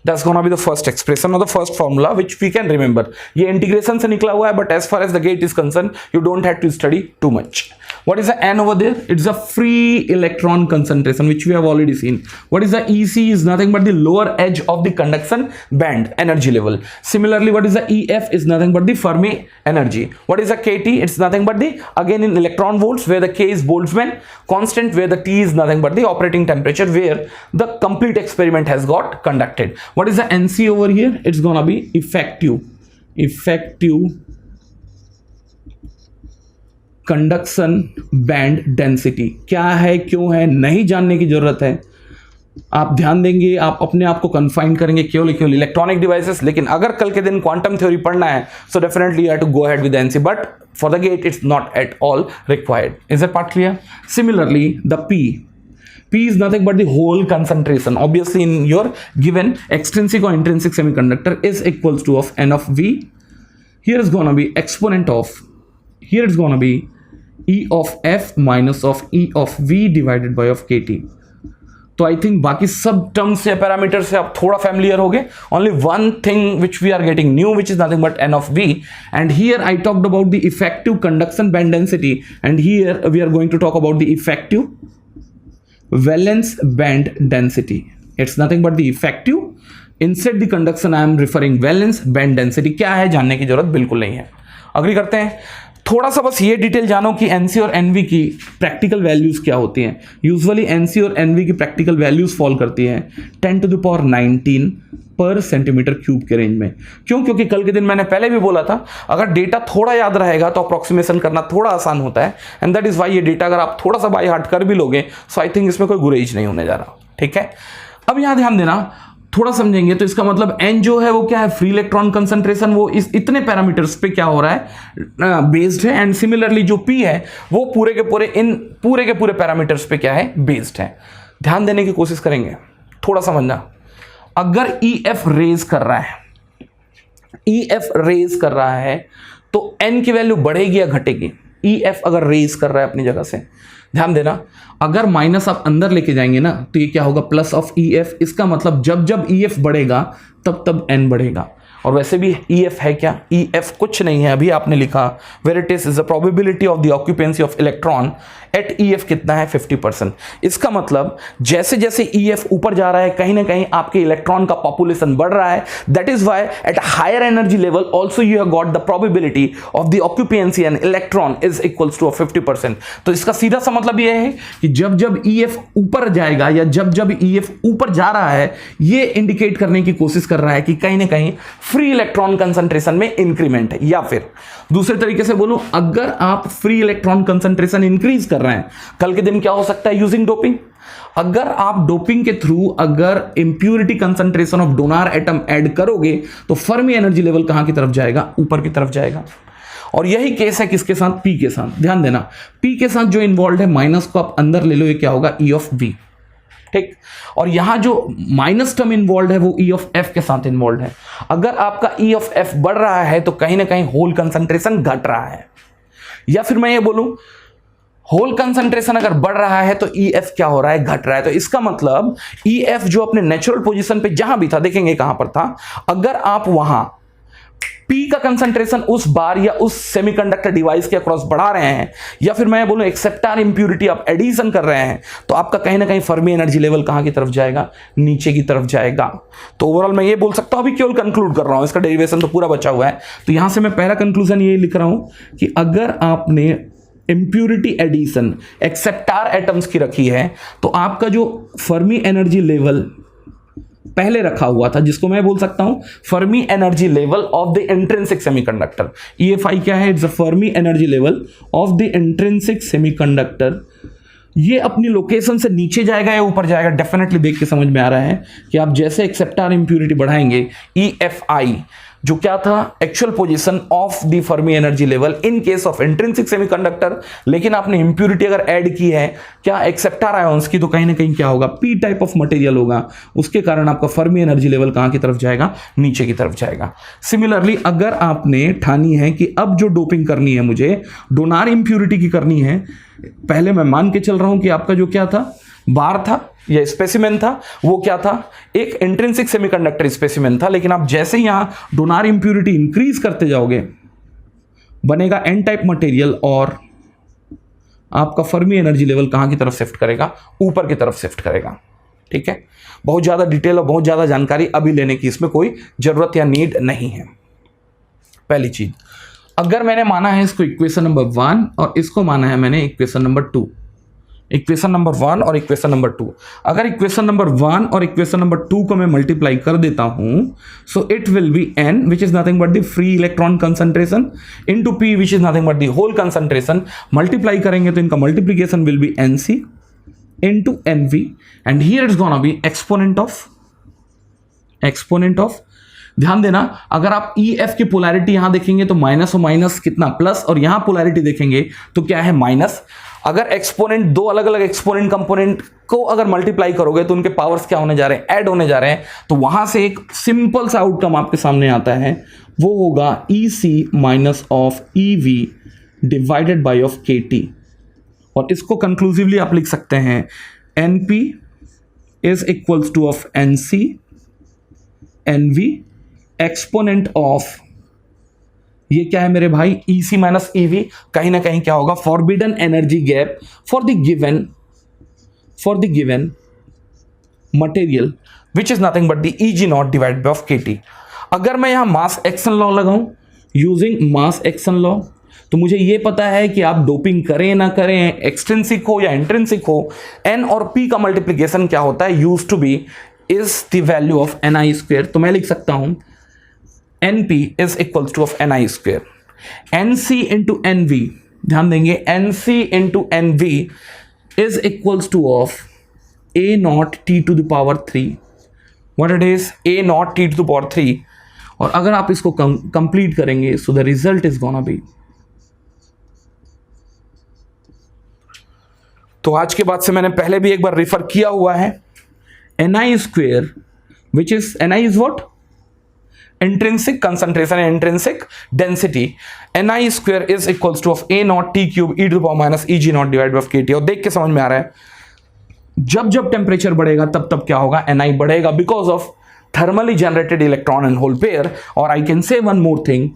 That's gonna be the first expression or the first formula which we can remember. ये integration से निकला हुआ है, but as far as the gate is concerned, you don't have to study too much. What is the N over there? It's a free electron concentration which we have already seen. What is the EC? Is nothing but the lower edge of the conduction band energy level. Similarly, what is the EF? Is nothing but the Fermi energy. What is the KT? It's nothing but the, again in electron volts, where the K is Boltzmann constant, where the T is nothing but the operating temperature where the complete experiment has got conducted. What is the NC over here? It's gonna be effective conduction band density. क्या है, क्यों है, नहीं जानने की जरूरत है। आप ध्यान देंगे, आप अपने आप को कन्फाइन करेंगे केवल इलेक्ट्रॉनिक डिवाइसेस, लेकिन अगर कल के दिन क्वांटम थ्योरी पढ़ना है so definitely you have to go ahead with NC, but for the GATE it's not at all required. Is it part clear? Similarly the P is nothing but the whole concentration, obviously in your given extrinsic or intrinsic semiconductor, is equals to of N of V. Here is going to be exponent of, here it's going to be E of F minus of E of V divided by of KT. तो I think बाकी सब terms या parameter से आप थोड़ा familiar हो गए। Only one thing which we are getting new which is nothing but N of V, and here I talked about the effective conduction band density, and here we are going to talk about the effective valence band density. It's nothing but the effective. Instead the conduction I am referring valence band density. क्या है जानने की जरूरत बिल्कुल नहीं है। Agree करते हैं? थोड़ा सा बस ये डिटेल जानो कि NC और NV की प्रैक्टिकल वैल्यूज क्या होती हैं। यूजुअली NC और NV की प्रैक्टिकल वैल्यूज फॉल करती हैं 10⁻19 पर सेंटीमीटर क्यूब के रेंज में। क्यों? क्योंकि कल के दिन मैंने पहले भी बोला था अगर डेटा थोड़ा याद रहेगा तो अप्रोक्सीमेशन करना थोड़ा आसान होता है, एंड दैट इज वाई ये डेटा अगर आप थोड़ा सा बाई हार्ट कर भी लोगे सो आई थिंक इसमें कोई गुरेज नहीं होने जा रहा। ठीक है, अब यहां ध्यान देना, थोड़ा समझेंगे तो इसका मतलब N जो है वो क्या है, फ्री इलेक्ट्रॉन कंसंट्रेशन, वो इस इतने पैरामीटर्स पे क्या हो रहा है, बेस्ड है। एंड सिमिलरली जो P है वो पूरे के पूरे पैरामीटर्स पे क्या है, बेस्ड है। ध्यान देने की कोशिश करेंगे, थोड़ा समझना। अगर EF रेज कर रहा है, EF रेज कर रहा है तो N की वैल्यू बढ़ेगी या घटेगी? EF अगर रेज कर रहा है अपनी जगह से, ध्यान देना, अगर माइनस आप अंदर लेके जाएंगे ना तो ये क्या होगा, प्लस ऑफ EF। इसका मतलब जब EF बढ़ेगा तब N बढ़ेगा। और वैसे भी EF है क्या, EF कुछ नहीं है, अभी आपने लिखा where it is the probability of the occupancy of electron at EF कितना है, 50%। इसका मतलब जैसे जैसे EF ऊपर जा रहा है कहीं ना कहीं आपके इलेक्ट्रॉन का पॉपुलेशन बढ़ रहा है। That is why at higher energy level also you have got the probability of the occupancy and electron is equals to 50%। तो इसका सीधा सा मतलब यह है कि जब EF ऊपर जाएगा या जब EF ऊपर जा रहा है, ये इंडिकेट करने की कोशिश कर रहा है कि कहीं ना कहीं फ्री इलेक्ट्रॉन कंसंट्रेशन में इंक्रीमेंट है। या फिर दूसरे तरीके से बोलूं, अगर आप फ्री इलेक्ट्रॉन कंसंट्रेशन इंक्रीज कर रहे हैं, कल के दिन क्या हो सकता है, यूजिंग डोपिंग। अगर आप डोपिंग के थ्रू अगर impurity concentration of donor atom add करोगे तो फर्मी एनर्जी लेवल कहां की तरफ जाएगा, ऊपर की तरफ जाएगा। और यही केस है किसके साथ, पी के साथ। ध्यान देना, पी के साथ जो इन्वॉल्व है, माइनस को आप अंदर ले लो, ये क्या होगा, ई ऑफ बी, ठीक। और यहां जो माइनस टर्म इन्वॉल्व है वो ई ऑफ एफ के साथ इन्वॉल्व है। अगर आपका ई ऑफ एफ बढ़ रहा है तो कहीं ना कहीं होल कंसंट्रेशन घट रहा है। या फिर मैं ये बोलूं, होल कंसंट्रेशन अगर बढ़ रहा है तो ई एफ क्या हो रहा है, घट रहा है। तो इसका मतलब ई एफ जो अपने नेचुरल पोजीशन पे जहां भी था, देखेंगे कहां पर था, अगर आप वहां पी का कंसंट्रेशन उस बार या उस सेमीकंडक्टर डिवाइस के अक्रॉस बढ़ा रहे हैं, या फिर मैं बोलूं एक्सेप्टर इंप्यूरिटी आप एडिशन कर रहे हैं, तो आपका कहीं ना कहीं फर्मी एनर्जी लेवल कहां की तरफ जाएगा, नीचे की तरफ जाएगा। तो ओवरऑल मैं ये बोल सकता हूं, अभी केवल कंक्लूड कर रहा हूं, इसका डेरिवेशन तो पूरा बचा हुआ है। तो यहां से मैं पहला कंक्लूजन ये लिख रहा हूं कि अगर आपने इंप्यूरिटी एडिशन एक्सेप्टर एटम्स की रखी है तो आपका जो फर्मी एनर्जी लेवल पहले रखा हुआ था, जिसको मैं बोल सकता हूं Fermi energy level of the intrinsic semiconductor, EFI क्या है, it's a Fermi energy level of the intrinsic semiconductor. ये अपनी लोकेशन से नीचे जाएगा या ऊपर जाएगा, डेफिनेटली देख के समझ में आ रहा है कि आप जैसे एक्सेप्टर इंप्यूरिटी बढ़ाएंगे, EFI जो क्या था, actual position of the Fermi energy level in case of intrinsic semiconductor, लेकिन आपने इंप्यूरिटी अगर ऐड की है क्या, एक्सेप्टर आयोन्स की, तो कहीं ना कहीं क्या होगा, पी टाइप ऑफ मटेरियल होगा, उसके कारण आपका फर्मी एनर्जी लेवल कहां की तरफ जाएगा, नीचे की तरफ जाएगा। सिमिलरली अगर आपने ठानी है कि अब जो डोपिंग करनी है मुझे डोनार इंप्यूरिटी की करनी है, पहले मैं मान के चल रहा हूं कि आपका जो क्या था, बार था या स्पेसिमेन था, वो क्या था, एक इंट्रिंसिक सेमीकंडक्टर स्पेसिमेन था, लेकिन आप जैसे ही यहां डोनार इंप्यूरिटी इंक्रीज करते जाओगे बनेगा एन टाइप मटेरियल और आपका फर्मी एनर्जी लेवल कहां की तरफ शिफ्ट करेगा, ऊपर की तरफ शिफ्ट करेगा। ठीक है, बहुत ज्यादा डिटेल और बहुत ज्यादा जानकारी अभी लेने की इसमें कोई जरूरत या नीड नहीं है। पहली चीज, अगर मैंने माना है इसको इक्वेशन नंबर 1 और इसको माना है मैंने इक्वेशन नंबर 2, इक्वेशन नंबर 1 और इक्वेशन नंबर 2, अगर इक्वेशन नंबर 1 और इक्वेशन नंबर 2 को मैं मल्टीप्लाई कर देता हूं, so it will be n which is nothing but the free electron concentration into p which is nothing but the hole concentration. Multiply करेंगे तो इनका multiplication will be nc into nv and here it's gonna be exponent of. ध्यान देना, अगर आप EF की polarity यहां देखेंगे तो माइनस और माइनस कितना प्लस, और यहां पोलैरिटी देखेंगे तो क्या है, माइनस। अगर एक्सपोनेंट, दो अलग अलग एक्सपोनेंट कंपोनेंट को अगर मल्टीप्लाई करोगे तो उनके पावर्स क्या होने जा रहे हैं, ऐड होने जा रहे हैं। तो वहां से एक सिंपल सा आउटकम आपके सामने आता है, वो होगा EC minus of EV divided by of KT। और इसको कंक्लूसिवली आप लिख सकते हैं NP is equals to of NC NV exponent of, ये क्या है मेरे भाई, EC माइनस EV, कहीं ना कहीं क्या होगा, forbidden energy gap for the given material which is nothing but the EG not divided by of KT। अगर मैं यहां मास एक्शन लॉ लगाऊं, यूजिंग मास एक्शन लॉ, तो मुझे ये पता है कि आप डोपिंग करें ना करें, एक्सट्रिंसिक हो या इंट्रिंसिक हो, N और P का मल्टीप्लीकेशन क्या होता है, used to be is the value of Ni square. तो मैं लिख सकता हूं NP is equals to of Ni square, NC into NV, ध्यान देंगे NC into NV is equals to of A naught T to the power 3, what it is, A naught T to the power 3। और अगर आप इसको complete करेंगे so the result is gonna be, तो आज के बाद से मैंने पहले भी एक बार रिफर किया हुआ है, Ni square which is Ni is what, intrinsic concentration and intrinsic density, Ni square is equals to of A naught T cube e to the power minus EG naught divided by KT। और देख के समझ में आ रहा है, जब जब temperature बढ़ेगा तब तब क्या होगा, Ni बढ़ेगा because of thermally generated electron and hole pair. और I can say one more thing,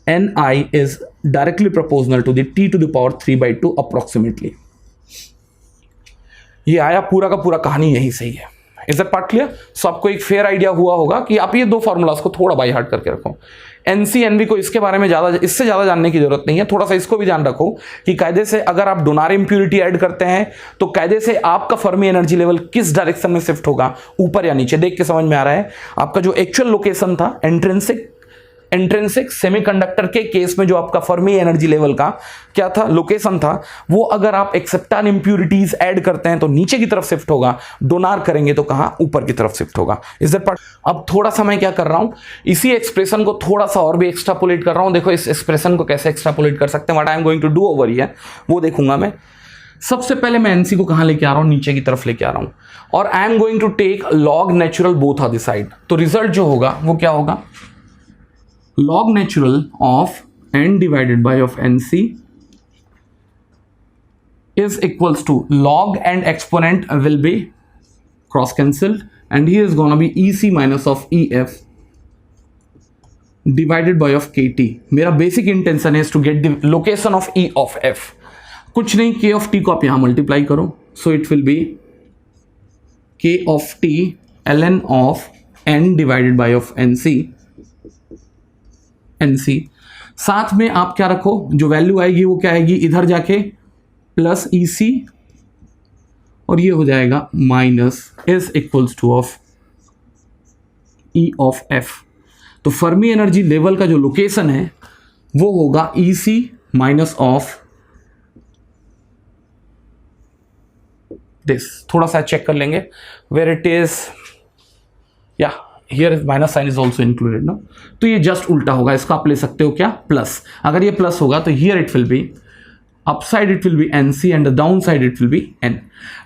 Ni is directly proportional to the T to the power 3/2 approximately। ये आया पूरा का पूरा, कहानी यही सही है। Is that part clear? So आपको एक फेयर आइडिया हुआ होगा कि आप ये दो फॉर्मूलाज को थोड़ा बाई हार्ट करके रखो। NC NV को इसके बारे में इससे ज्यादा जानने की जरूरत नहीं है, थोड़ा सा इसको भी जान रखो कि कायदे से अगर आप डोनार इंप्यूरिटी ऐड करते हैं तो कायदे से आपका फर्मी एनर्जी लेवल किस डायरेक्शन में शिफ्ट होगा, ऊपर या नीचे। देख के समझ में आ रहा है, आपका जो एक्चुअल लोकेशन था इंट्रिंसिक इंट्रिंसिक सेमीकंडक्टर के केस में जो आपका फर्मी एनर्जी लेवल का क्या था, लोकेशन था, वो अगर आप एक्सेप्टॉन इंप्यूरिटीज ऐड करते हैं तो नीचे की तरफ शिफ्ट होगा, डोनार करेंगे तो कहां, ऊपर की तरफ शिफ्ट होगा। Is that part? अब थोड़ा सा मैं क्या कर रहा हूं, इसी एक्सप्रेशन को थोड़ा सा और भी एक्स्ट्रापोलेट कर रहा हूं। देखो इस एक्सप्रेशन को कैसे एक्स्ट्रापोलेट कर सकते हैं, what I am going to do over here वो देखूंगा मैं। सबसे पहले मैं एनसी को कहां लेके आ रहा हूं, नीचे की तरफ लेके आ रहा हूं, और I am going to take log natural both of the side. तो रिजल्ट जो होगा वो क्या होगा, log natural of n divided by of nc is equals to log and exponent will be cross cancelled, and here is gonna be EC minus of EF divided by of KT. मेरा basic intention is to get the location of E of F. कुछ नहीं, K of T को आप यहां multiply करो, so it will be K of T ln of n divided by of NC। साथ में आप क्या रखो, जो वैल्यू आएगी वो क्या आएगी, इधर जाके प्लस EC और ये हो जाएगा minus is equals to of E of F। तो फर्मी एनर्जी लेवल का जो लोकेशन है वो होगा EC माइनस ऑफ दिस। थोड़ा सा चेक कर लेंगे, वेयर इट इज, या here minus sign is also included ना, तो ये जस्ट उल्टा होगा, इसको आप ले सकते हो क्या, प्लस। अगर ये प्लस होगा तो here it will B upside, it will be NC and the down side it will be N।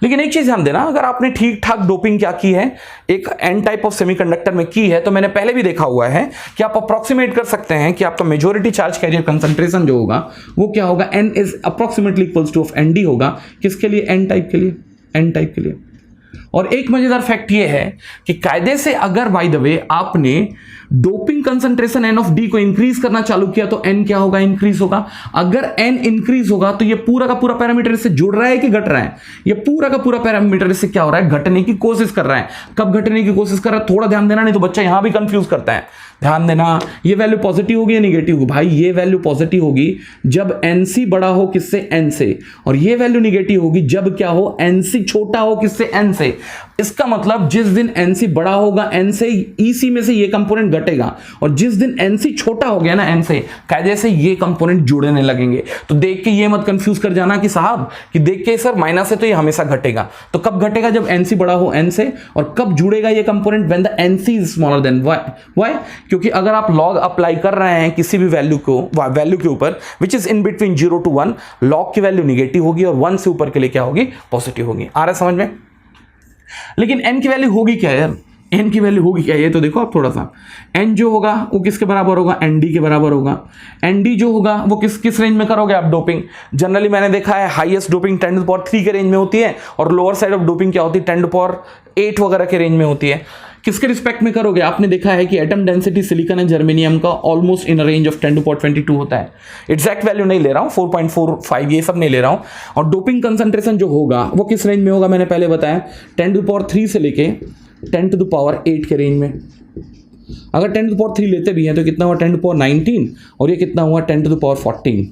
लेकिन एक चीज ध्यान देना, अगर आपने ठीक ठाक डोपिंग क्या की है, एक N टाइप ऑफ सेमीकंडक्टर में की है, तो मैंने पहले भी देखा हुआ है कि आप अप्रोक्सीमेट कर सकते हैं कि आपका मेजॉरिटी चार्ज कैरियर कंसंट्रेशन जो होगा वो क्या होगा, N is approximately equals to of ND होगा। किसके लिए, N टाइप के लिए, N टाइप के लिए। और एक मजेदार फैक्ट ये है कि कायदे से अगर बाय द वे आपने doping concentration N of D को इंक्रीज करना चालू किया तो N क्या होगा, इंक्रीज होगा। अगर N इंक्रीज होगा तो ये पूरा का पूरा पैरामीटर इससे जुड़ रहा है कि घट रहा है, ये पूरा का पूरा पैरामीटर इससे क्या हो रहा है, घटने की कोशिश कर रहा है। कब घटने की कोशिश कर रहा है, थोड़ा ध्यान देना, नहीं तो बच्चा यहां भी कंफ्यूज करता है। ध्यान देना, ये वैल्यू पॉजिटिव होगी या निगेटिव होगी, भाई ये वैल्यू पॉजिटिव होगी जब NC बड़ा हो किससे, N से, और ये वैल्यू निगेटिव होगी जब क्या हो, NC छोटा हो किससे, N से। इसका मतलब जिस दिन NC बड़ा होगा N से, EC में से ये कंपोनेंट घटेगा, और जिस दिन NC छोटा हो गया ना N से, कायदे से ये कंपोनेंट जुड़ने लगेंगे। तो देख के ये मत कंफ्यूज कर जाना कि साहब कि देख के सर माइनस है तो ये हमेशा घटेगा। तो कब घटेगा, जब NC बड़ा हो N से। और कब जुड़ेगा ये component, when the NC is smaller than why, क्योंकि अगर आप लॉग अप्लाई कर रहे हैं किसी भी वैल्यू के ऊपर which is in between 0 to 1, log की वैल्यू निगेटिव होगी और 1 से ऊपर के लिए क्या होगी, पॉजिटिव होगी। आ रहा है समझ में? लेकिन n की वैल्यू होगी क्या यार, n की वैल्यू होगी क्या, ये तो देखो आप थोड़ा सा। n जो होगा वो किसके बराबर होगा, ND के बराबर होगा। ND जो होगा वो किस रेंज में करोगे आप डोपिंग, जनरली मैंने देखा है हाईएस्ट डोपिंग 10⁻³ के रेंज में होती है, और लोअर साइड ऑफ डोपिंग क्या होती है, 10⁸ वगैरह के रेंज में होती है। किसके रिस्पेक्ट में करोगे, आपने देखा है कि atom density silicon and germanium का ऑलमोस्ट इन रेंज ऑफ 10⁻22 होता है। एग्जैक्ट वैल्यू नहीं ले रहा हूं, 4.45 ये सब नहीं ले रहा हूं। और डोपिंग कंसंट्रेशन जो होगा वो किस रेंज में होगा, मैंने पहले बताया 10⁻³ से लेके 10⁸ के रेंज में। अगर 10⁻³ लेते भी हैं तो कितना हुआ, 10⁻19, और ये कितना हुआ, 10⁻14।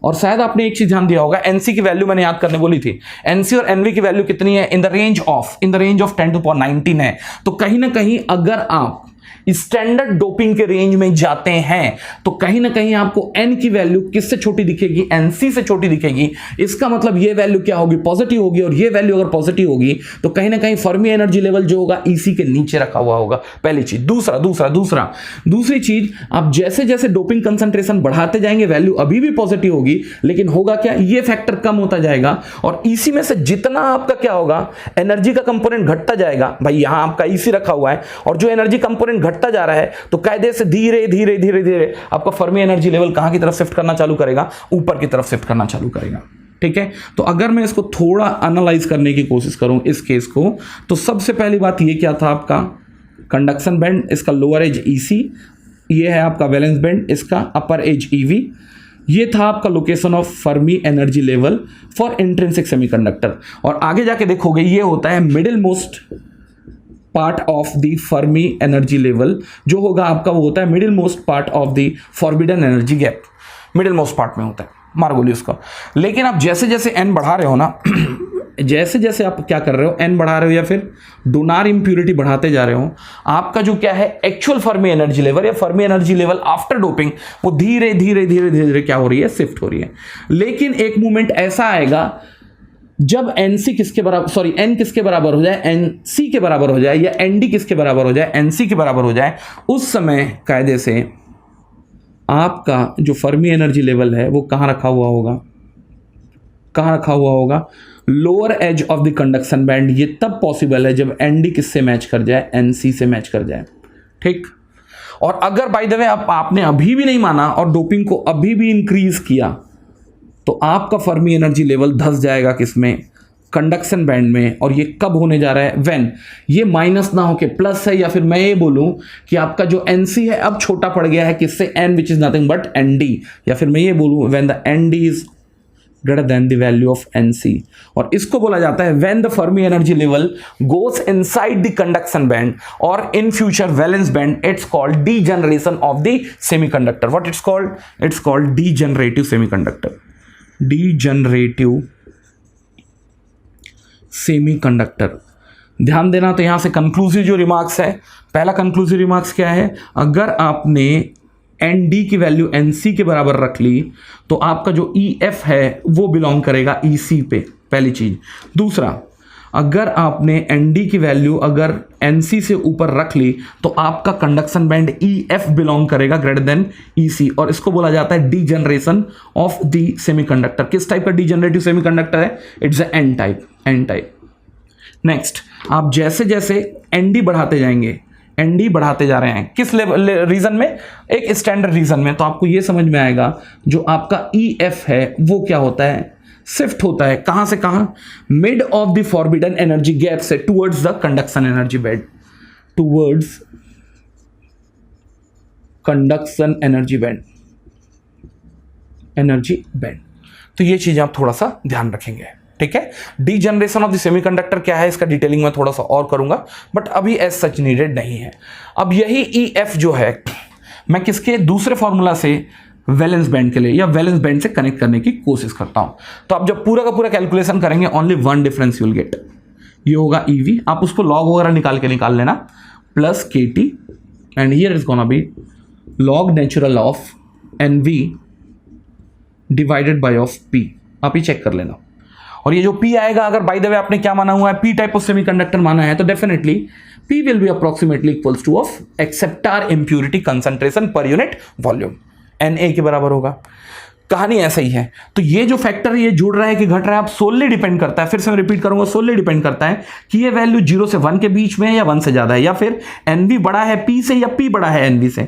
और शायद आपने एक चीज ध्यान दिया होगा, NC की वैल्यू मैंने याद करने बोली थी, NC और NV की वैल्यू कितनी है, इन द रेंज ऑफ 10⁻19 है। तो कहीं ना कहीं अगर आप स्टैंडर्ड डोपिंग के रेंज में जाते हैं तो कहीं ना कहीं आपको N की वैल्यू किससे छोटी दिखेगी, NC से छोटी दिखेगी। इसका मतलब ये वैल्यू क्या होगी, पॉजिटिव होगी, और ये वैल्यू अगर पॉजिटिव होगी तो कहीं ना कहीं फर्मी एनर्जी लेवल जो होगा EC के नीचे रखा हुआ होगा। पहली चीज। दूसरी चीज, आप जैसे जैसे डोपिंग कंसंट्रेशन बढ़ाते जाएंगे वैल्यू अभी भी पॉजिटिव होगी, लेकिन होगा क्या, ये फैक्टर कम होता जाएगा, और EC में से जितना आपका क्या होगा, एनर्जी का कंपोनेंट घटता जाएगा। भाई यहां आपका EC रखा हुआ है और जो एनर्जी कंपोनेंट घटता जा रहा है, तो कायदे से धीरे धीरे धीरे धीरे आपका फर्मी एनर्जी लेवल कहां की तरफ शिफ्ट करना चालू करेगा, ऊपर की तरफ शिफ्ट करना चालू करेगा। ठीक है, तो अगर मैं इसको थोड़ा एनालाइज करने की कोशिश करूं इस केस को, तो सबसे पहली बात ये क्या था आपका कंडक्शन बैंड, इसका लोअर एज EC, ये है आपका वैलेंस बैंड, इसका अपर एज EV, ये था आपका location of Fermi energy level for intrinsic semiconductor. और आगे जाके देखोगे ये होता है middle most part of the Fermi energy level, जो होगा आपका वो होता है middle most part of the forbidden energy gap, middle most part में होता है, मार बोलिए उसको। लेकिन आप जैसे जैसे n बढ़ा रहे हो ना जैसे जैसे आप क्या कर रहे हो, एन बढ़ा रहे हो या फिर डोनार इम्प्यूरिटी बढ़ाते जा रहे हो, आपका जो क्या है एक्चुअल फर्मी एनर्जी लेवल या Fermi energy level after doping वो धीरे धीरे धीरे धीरे धीरे क्या हो रही है, शिफ्ट हो रही है। लेकिन एक मोमेंट ऐसा आएगा जब एनसी किसके बराबर, सॉरी एन किसके बराबर हो जाए, एनसी के बराबर हो जाए, या एनडी किसके बराबर हो जाए, एनसी के बराबर हो जाए, उस समय कायदे से आपका जो फर्मी एनर्जी लेवल है वो कहाँ रखा हुआ होगा, कहाँ रखा हुआ होगा, lower edge of the conduction band. ये तब पॉसिबल है जब एनडी किससे मैच कर जाए, एनसी से मैच कर जाए, ठीक। और अगर बाय द वे आपने अभी भी नहीं माना और डोपिंग को अभी भी इंक्रीज किया तो आपका फर्मी एनर्जी लेवल धस जाएगा किसमें, कंडक्शन बैंड में। और ये कब होने जा रहा है, व्हेन ये माइनस ना होके प्लस है, या फिर मैं ये बोलूं कि आपका जो एनसी है अब छोटा पड़ गया है किससे, N which is nothing but ND, या फिर मैं ये बोलूं when the ND is greater than the value of NC. और इसको बोला जाता है when the Fermi energy level goes inside the conduction band और in future valence band, it's called degeneration of the semiconductor. What it's called, it's called degenerative semiconductor, degenerative semiconductor. ध्यान देना, तो यहां से कंक्लूसिव जो रिमार्क्स है, पहला conclusive remarks क्या है, अगर आपने एन डी की वैल्यू एन सी के बराबर रख ली तो आपका जो ई एफ है वो बिलोंग करेगा ई सी पे, पहली चीज। दूसरा, अगर आपने एन डी की वैल्यू अगर एन सी से ऊपर रख ली तो आपका conduction band E F belong करेगा ग्रेटर देन ई सी, और इसको बोला जाता है डीजनरेशन ऑफ द सेमीकंडक्टर। किस टाइप का डीजनरेटिव सेमीकंडक्टर है, it's a N type, N type. Next, आप जैसे जैसे एन डी बढ़ाते जाएंगे, एन डी बढ़ाते जा रहे हैं किस लेवल रीजन में, एक स्टैंडर्ड रीजन में, तो आपको यह समझ में आएगा जो आपका ई एफ है वो क्या होता है, शिफ्ट होता है। कहां से कहां, mid of the forbidden energy gap से towards the conduction energy band, towards conduction energy band, energy band. तो ये चीजें आप थोड़ा सा ध्यान रखेंगे, ठीक है। डीजनरेशन ऑफ द सेमीकंडक्टर क्या है, इसका डिटेलिंग में थोड़ा सा और करूंगा, बट अभी एज सच नीडेड नहीं है। अब यही ई एफ जो है मैं किसके दूसरे फॉर्मूला से वैलेंस बैंड के लिए या वैलेंस बैंड से कनेक्ट करने की कोशिश करता हूं। तो आप जब पूरा का पूरा कैलकुलेशन करेंगे, only one difference you will get, ये होगा ईवी, आप उसको लॉग वगैरह निकाल लेना, plus K T, and here is gonna be log natural of N V divided by of P, आप ही चेक कर लेना। और ये जो P आएगा, अगर बाय द वे आपने क्या माना हुआ है, P टाइप ऑफ सेमीकंडक्टर माना है, तो definitely P will be approximately equals to of acceptor impurity concentration पर यूनिट वॉल्यूम, Na के बराबर होगा। कहानी ऐसा ही है। तो ये जो फैक्टर है ये जुड़ रहा है कि घट रहा है, आप सोलली डिपेंड करता है, फिर से मैं रिपीट करूंगा, सोलली डिपेंड करता है कि ये वैल्यू 0 से 1 के बीच में है या 1 से ज्यादा है, या फिर एनवी बड़ा है पी से या पी बड़ा है एनवी से।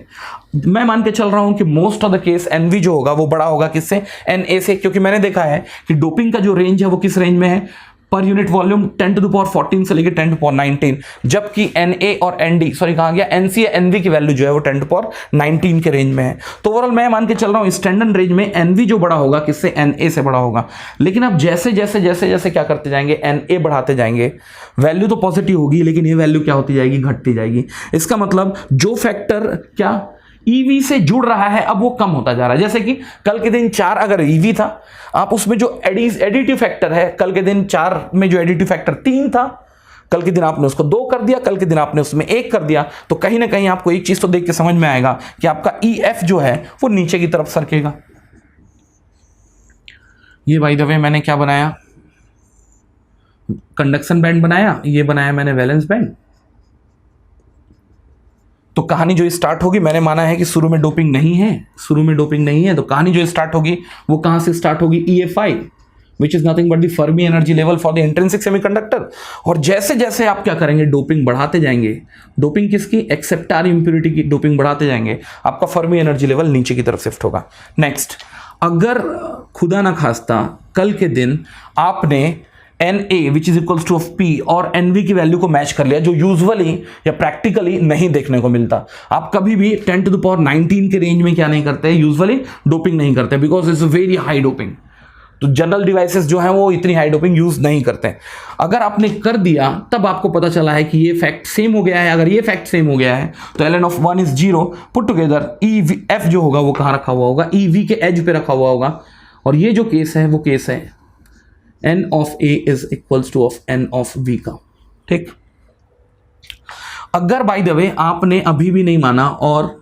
मैं मान के चल रहा हूं कि most of the case NV जो होगा वो बड़ा होगा किससे, एनए से, क्योंकि मैंने देखा है कि डोपिंग का जो रेंज है वो किस रेंज में है, per unit volume 10 to the power 14 से लेकर 10 टू पावर 19, जबकि एनए और एनडी, सॉरी कहां गया, एनसी एनवी की वैल्यू जो है वो 10 टू पावर 19 के रेंज में है। तो ओवरऑल मैं मान के चल रहा हूं स्टैंडर्ड रेंज में एनवी जो बड़ा होगा किससे, एनए से बड़ा होगा। लेकिन अब जैसे जैसे जैसे जैसे क्या करते जाएंगे, एनए बढ़ाते जाएंगे, वैल्यू तो पॉजिटिव होगी लेकिन ये वैल्यू क्या होती जाएगी, घटती जाएगी। इसका मतलब जो फैक्टर क्या ईवी से जुड़ रहा है अब वो कम होता जा रहा है। जैसे कि कल के दिन 4 अगर ईवी था, आप उसमें जो एडिटिव फैक्टर है, कल के दिन 4 में जो एडिटिव फैक्टर 3 था, कल के दिन आपने उसको 2 कर दिया, कल के दिन आपने उसमें 1 कर दिया, तो कहीं ना कहीं आपको एक चीज तो देख के समझ में आएगा कि आपका EF जो है वो नीचे की तरफ सरकेगा। ये बाय द वे मैंने क्या बनाया, कंडक्शन बैंड बनाया, ये बनाया मैंने वैलेंस बैंड। तो कहानी जो स्टार्ट होगी, मैंने माना है कि शुरू में डोपिंग नहीं है, शुरू में डोपिंग नहीं है, तो कहानी जो स्टार्ट होगी वो कहां से स्टार्ट होगी, EFI which is nothing but the Fermi energy level for the intrinsic semiconductor. और जैसे जैसे आप क्या करेंगे, डोपिंग बढ़ाते जाएंगे, डोपिंग किसकी, एक्सेप्टर इम्प्यूरिटी की डोपिंग बढ़ाते जाएंगे, आपका फर्मी एनर्जी लेवल नीचे की तरफ शिफ्ट होगा। नेक्स्ट, अगर खुदा ना खास्ता कल के दिन आपने Na which is equals to of P और Nv की वैल्यू को मैच कर लिया, जो यूजुअली या प्रैक्टिकली नहीं देखने को मिलता। आप कभी भी 10 टू द पावर 19 के रेंज में क्या नहीं करते, यूजुअली डोपिंग नहीं करते, because it's very high doping. तो जनरल डिवाइसेस जो हैं वो इतनी हाई डोपिंग यूज नहीं करते। अगर आपने कर दिया तब आपको पता चला है कि ये फैक्ट सेम हो गया है। अगर ये फैक्ट सेम हो गया है तो ln of 1 is 0, put together EF जो होगा वो कहां रखा हुआ होगा, EV के एज पे रखा हुआ होगा। और ये जो केस है वो केस है n of a is equals to of n of v का। ठीक, अगर बाय द वे आपने अभी भी नहीं माना और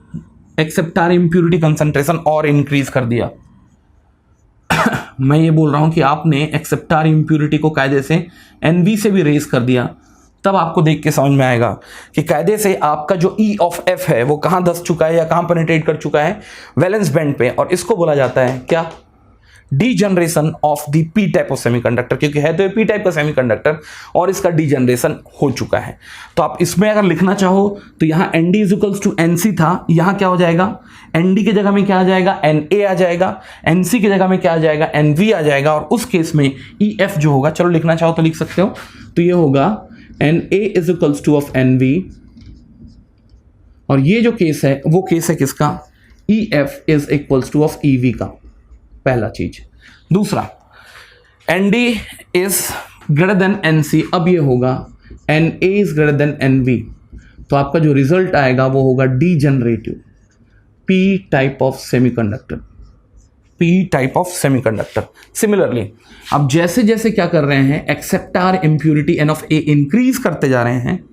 एक्सेप्टार इम्प्यूरिटी कंसंट्रेशन और इंक्रीज कर दिया मैं ये बोल रहा हूं कि आपने एक्सेप्टार इम्प्यूरिटी को कायदे से NV से भी रेज कर दिया, तब आपको देख के समझ में आएगा कि कायदे से आपका जो E ऑफ F है वो कहां धस चुका है या कहां पेनिट्रेट कर चुका है, वैलेंस बैंड पे, और इसको बोला जाता है क्या, degeneration of the P type of semiconductor, क्योंकि है तो ये पी टाइप का सेमीकंडक्टर और इसका डीजनरेशन हो चुका है। तो आप इसमें अगर लिखना चाहो तो यहाँ ND इक्वल्स टू NC था, यहाँ क्या हो जाएगा, ND की जगह में क्या आ जाएगा, NA आ जाएगा, NC की जगह में क्या आ जाएगा, NV आ जाएगा, और उस केस में EF जो होगा, चलो लिखना चाहो तो लिख सकते हो, तो ये होगा NA is equals to of NV, और ये जो केस है वो केस है किसका, EF is equals to of EV का, पहला चीज। दूसरा, ND is greater than NC, अब ये होगा NA is greater than NV, तो आपका जो रिजल्ट आएगा वो होगा degenerative P type of semiconductor, P type of semiconductor. Similarly अब जैसे जैसे क्या कर रहे हैं, acceptor impurity N of A increase करते जा रहे हैं,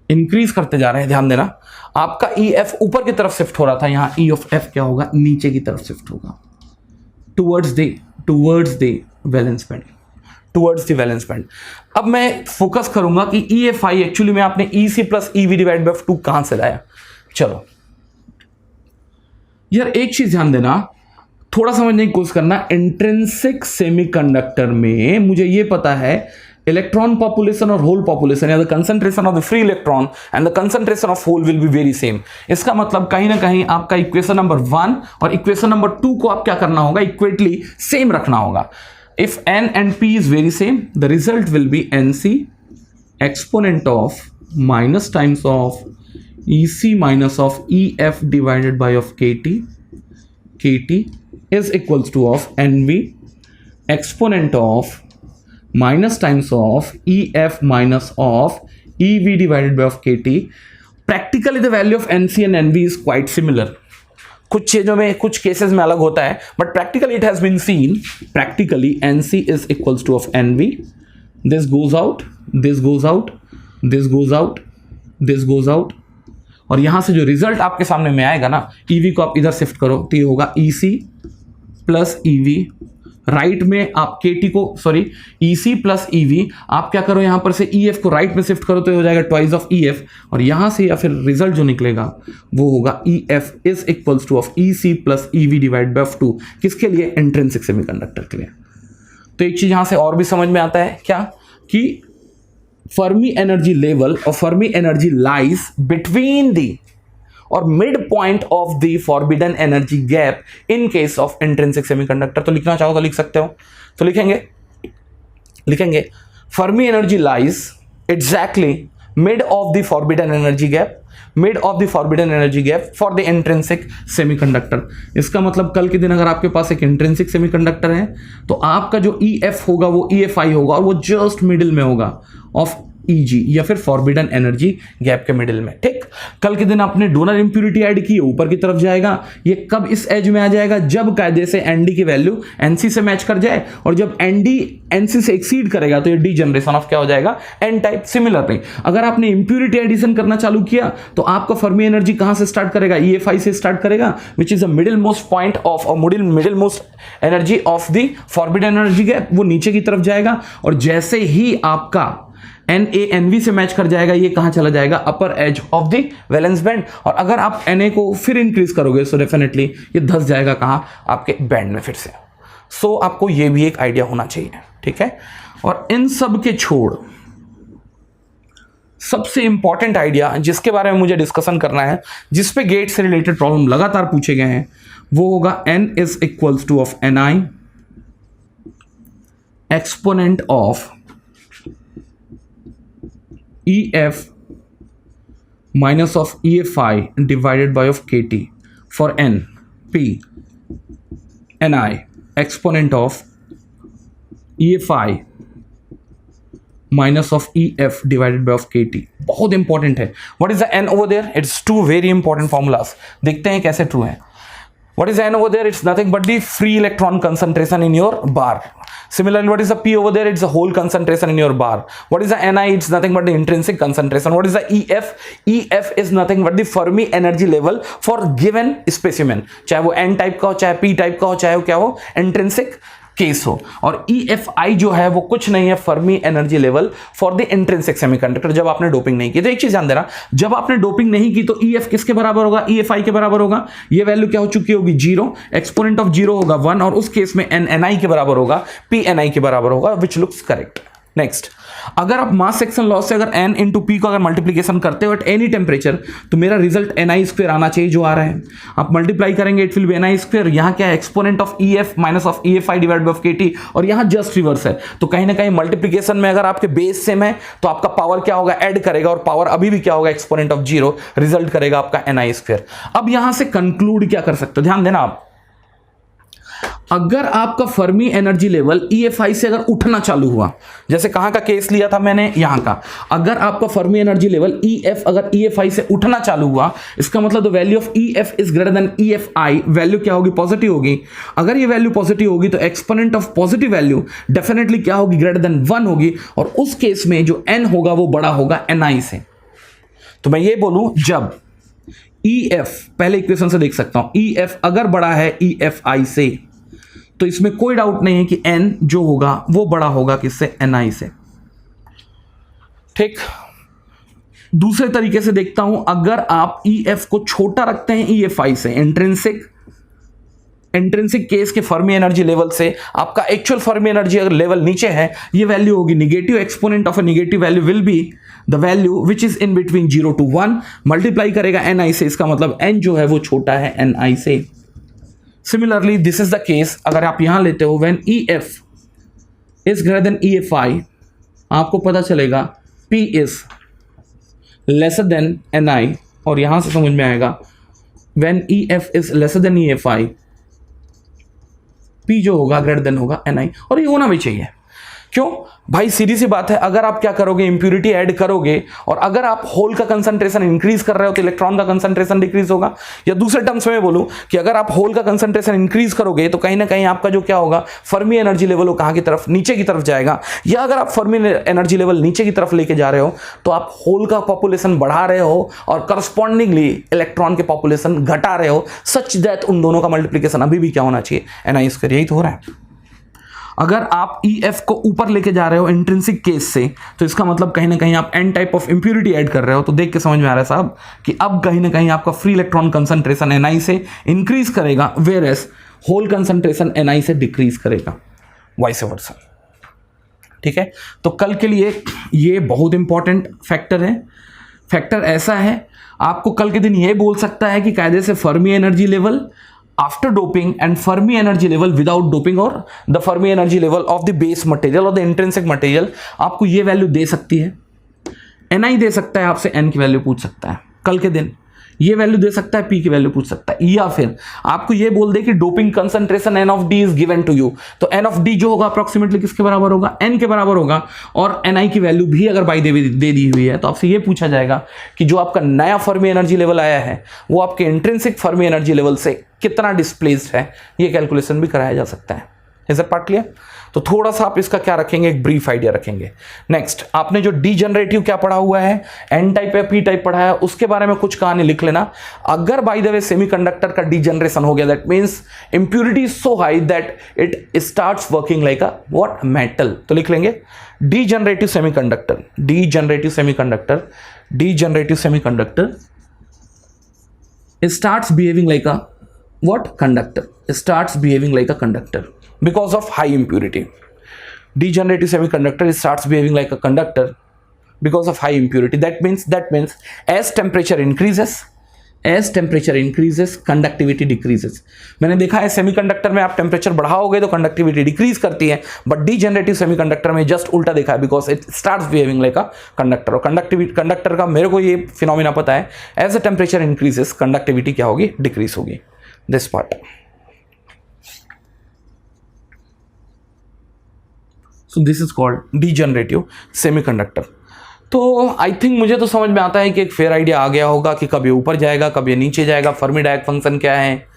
इंक्रीज करते जा रहे हैं, ध्यान देना, आपका EF ऊपर की तरफ शिफ्ट हो रहा था, यहां E ऑफ F क्या होगा, नीचे की तरफ शिफ्ट होगा, towards the valence band, towards the valence band. अब मैं फोकस करूंगा कि EFI एक्चुअली में आपने EC plus EV divide by 2 कहां से लाया। चलो यार एक चीज ध्यान देना, थोड़ा समझने की कोशिश करना, इंट्रिंसिक सेमीकंडक्टर में मुझे ये पता है इलेक्ट्रॉन पॉपुलेशन और होल पॉपुलेशन या the concentration of the free electron and the concentration of hole will be very same. इसका मतलब कहीं ना कहीं आपका इक्वेशन नंबर 1 और इक्वेशन नंबर 2 को आप क्या करना होगा, इक्वेटली सेम रखना होगा। If n and p is very same, the result will be NC exponent of minus times of EC minus of EF divided by of KT is equals to of NV exponent of minus times of EF minus of EV divided by of KT. Practically the value of NC and NV is quite similar. कुछ चीजों में, कुछ cases में अलग होता है, but practically it has been seen, practically NC is equals to of NV, this goes out, this goes out, this goes out, this goes out, और यहां से जो रिजल्ट आपके सामने में आएगा ना, EV को आप इधर शिफ्ट करो तो ये होगा EC प्लस EV, राइट में आप KT को, सॉरी EC प्लस EV, आप क्या करो यहां पर से EF को राइट में शिफ्ट करो तो हो जाएगा ट्वाइस ऑफ EF, और यहां से या फिर रिजल्ट जो निकलेगा वो होगा EF is equals to of EC plus EV divide by 2, किसके लिए, इंट्रिंसिक सेमीकंडक्टर के लिए। तो एक चीज यहां से और भी समझ में आता है क्या, कि फर्मी एनर्जी लेवल और Fermi energy lies between the और mid point of the forbidden energy gap in case of intrinsic semiconductor. तो लिखना चाहो तो लिख सकते हो, तो लिखेंगे Fermi energy lies exactly mid of the forbidden energy gap, mid of the forbidden energy gap for the intrinsic semiconductor. इसका मतलब कल के दिन अगर आपके पास एक इंट्रिंसिक सेमीकंडक्टर है तो आपका जो EF होगा वो EFI होगा और वो जस्ट मिडिल में होगा ऑफ EG या फिर फॉरबिडन एनर्जी गैप के मिडिल में। ठीक, कल के दिन आपने डोनर इंप्यूरिटी ऐड की, ऊपर की तरफ जाएगा, ये कब इस एज में आ जाएगा, जब कायदे से ND की वैल्यू NC से मैच कर जाए, और जब ND NC से एक्सीड करेगा तो ये डीजनरेशन ऑफ क्या हो जाएगा, N टाइप। सिमिलरली अगर आपने इंप्यूरिटी एडिशन करना चालू किया तो आपका फर्मी एनर्जी कहां से स्टार्ट करेगा, EFI से स्टार्ट करेगा, which is the middle most point of और middle most energy of the forbidden energy gap, वो नीचे की तरफ जाएगा, और जैसे ही आपका NA NV से मैच कर जाएगा, ये कहां चला जाएगा, अपर as of the valence band, और अगर आप NA को फिर इंक्रीज करोगे सो डेफिनेटली ये धस जाएगा कहां, आपके बैंड में फिर से। सो आपको ये भी एक आइडिया होना चाहिए, ठीक है। और इन सब के छोड़ सबसे इंपॉर्टेंट आइडिया जिसके बारे में मुझे डिस्कशन करना है, जिसपे गेट से रिलेटेड प्रॉब्लम लगातार पूछे गए हैं, वो होगा N is equals to of NI exponent of EF minus of EFI divided by of KT for N, P, NI exponent of EFI minus of EF divided by of KT। बहुत important है। What is the N over there? It's two very important formulas। देखते हैं कैसे true है। What is N over there? It's nothing but the free electron concentration in your bar. Similarly, what is the P over there? It's the whole concentration in your bar. What is the Ni? It's nothing but the intrinsic concentration. What is the EF? EF is nothing but the Fermi energy level for given specimen. चाहे वो N type का हो, चाहे P type का हो, चाहे वो क्या हो, इंट्रिंसिक केस हो। और EFI जो है वो कुछ नहीं है, Fermi energy level for the intrinsic semiconductor, जब आपने डोपिंग नहीं की। तो एक चीज ध्यान देना, जब आपने डोपिंग नहीं की तो EF किसके बराबर होगा? EFI के बराबर होगा। ये वैल्यू क्या हो चुकी होगी? 0, एक्सपोनेंट ऑफ 0 होगा 1, और उस केस में NNI के बराबर होगा, PNI के बराबर होगा, विच लुक्स करेक्ट। नेक्स्ट, अगर आप मास सेक्शन लॉस से अगर n इंटू पी को अगर मल्टीप्लीकेशन करते हो एट एनी टेम्परेचर, तो मेरा रिजल्ट NI स्क्वायर आना चाहिए जो आ रहा है। आप मल्टीप्लाई करेंगे, it will B NI square. यहाँ क्या है? Exponent of EF minus of EFI divide by KT, और यहाँ जस्ट रिवर्स है। तो कहीं ना कहीं मल्टीप्लीकेशन में अगर आपके बेस सेम है तो आपका पावर क्या होगा? ऐड करेगा, और पावर अभी भी क्या होगा? एक्सपोनेंट ऑफ 0, रिजल्ट करेगा आपका NI स्क्वायर। अब यहां से कंक्लूड क्या कर सकते हो? ध्यान देना आप, अगर आपका फर्मी एनर्जी लेवल EFI से अगर उठना चालू हुआ, जैसे कहां का केस लिया था मैंने, यहां का, अगर आपका फर्मी एनर्जी लेवल EF अगर EFI से उठना चालू हुआ, इसका मतलब the value of EF is greater then EFI, value क्या होगी? पॉजिटिव होगी। अगर ये वैल्यू पॉजिटिव होगी तो exponent of positive value definitely क्या होगी? ग्रेटर देन 1 होगी, और उस केस में जो N होगा वो बड़ा होगा NI से। तो मैं ये बोलूं, जब EF, पहले इक्वेशन से देख सकता हूं, EF अगर बड़ा है EFI से, तो इसमें कोई डाउट नहीं है कि N जो होगा वो बड़ा होगा किससे? NI से। ठीक, दूसरे तरीके से देखता हूं, अगर आप EF को छोटा रखते हैं EFI से, इंट्रिंसिक केस के फर्मी एनर्जी लेवल से, आपका एक्चुअल फर्मी एनर्जी अगर लेवल नीचे है, ये वैल्यू होगी negative. Exponent of a negative value will be the value which is in between 0 to 1, multiply करेगा NI से, इसका मतलब N जो है वो छोटा है NI से। Similarly this is the case अगर आप यहां लेते हो, when EF is greater then EFI, आपको पता चलेगा P is lesser then NI, और यहां से समझ में आएगा when EF is lesser then EFI, P जो होगा ग्रेटर देन होगा NI, और ये होना भी चाहिए। क्यों भाई? सीधी सी बात है, अगर आप क्या करोगे? इंप्यूरिटी ऐड करोगे, और अगर आप होल का कंसंट्रेशन इंक्रीज कर रहे हो तो इलेक्ट्रॉन का कंसंट्रेशन डिक्रीज होगा। या दूसरे टर्म्स में बोलूं कि अगर आप होल का कंसंट्रेशन इंक्रीज करोगे तो कहीं ना कहीं आपका जो क्या होगा? फर्मी एनर्जी लेवल वो कहां की तरफ? नीचे की तरफ जाएगा। या अगर आप फर्मी एनर्जी लेवल नीचे की तरफ लेके जा रहे हो तो आप होल का पॉपुलेशन बढ़ा रहे हो और करस्पॉन्डिंगली इलेक्ट्रॉन के पॉपुलेशन घटा रहे हो, सच दैट उन दोनों का मल्टीप्लीकेशन अभी भी क्या होना चाहिए? NI square. यही तो हो रहा है। अगर आप EF को ऊपर लेके जा रहे हो इंट्रिंसिक केस से, तो इसका मतलब कहीं ना कहीं आप N type of impurity add कर रहे हो। तो देख के समझ में आ रहा है साहब कि अब कहीं ना कहीं आपका फ्री इलेक्ट्रॉन कंसंट्रेशन NI से इंक्रीज करेगा, whereas hole concentration NI से डिक्रीज करेगा, वाइस वर्सा। ठीक है, तो कल के लिए ये बहुत इंपॉर्टेंट फैक्टर है। फैक्टर ऐसा है, आपको कल के दिन ये बोल सकता है कि कायदे से Fermi energy level after doping and Fermi energy level without doping, और the Fermi energy level of the base material or the intrinsic material, आपको ये वैल्यू दे सकती है। NI दे सकता है, आपसे N की वैल्यू पूछ सकता है कल के दिन, ये वैल्यू दे सकता है, P की वैल्यू पूछ सकता है, या फिर आपको ये बोल दे कि doping concentration N of D is given to you, तो N ऑफ D जो होगा अप्रोक्सीमेटली किसके बराबर होगा? N के बराबर होगा, और NI की वैल्यू भी अगर बाई दे दी हुई है तो आपसे ये पूछा जाएगा कि जो आपका नया फर्मी एनर्जी लेवल आया है वो आपके इंट्रिंसिक फर्मी एनर्जी लेवल से कितना डिस्प्लेस्ड है, ये कैलकुलेशन भी कराया जा सकता है। Is it part clear? तो थोड़ा सा आप इसका क्या रखेंगे? एक ब्रीफ आइडिया रखेंगे। नेक्स्ट, आपने जो डीजनरेटिव क्या पढ़ा हुआ है, N टाइप या P टाइप पढ़ा है, उसके बारे में कुछ कहानी लिख लेना। अगर बाय द वे सेमीकंडक्टर का डीजनरेशन हो गया, that means impurity is so high that it starts working like a what? Metal. तो लिख लेंगे degenerative semiconductor, degenerative semiconductor, degenerative semiconductor starts behaving like a what? Conductor. Starts behaving like a conductor because of high impurity. Degenerative semiconductor starts behaving like a conductor because of high impurity. That means as temperature increases conductivity decreases. मैंने देखा है semiconductor में आप temperature बढ़ाओगे तो conductivity decrease करती है, but degenerative semiconductor में just उल्टा देखा है, because it starts behaving like a conductor. और कंडक्टर का मेरे को ये फिनोमिना पता है, as the temperature increases conductivity क्या होगी? डिक्रीज होगी। This part, so this is called degenerative semiconductor. तो आई थिंक मुझे तो समझ में आता है कि एक फेयर आइडिया आ गया होगा कि कब ये ऊपर जाएगा, कब ये नीचे जाएगा, फर्मी डायक फंक्शन क्या है,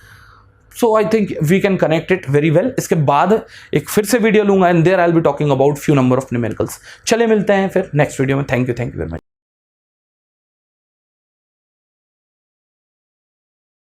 so I think we can connect it very well. इसके बाद एक फिर से वीडियो लूंगा and there I will be talking about few number of numericals. चले मिलते हैं फिर नेक्स्ट वीडियो में। Thank you very much.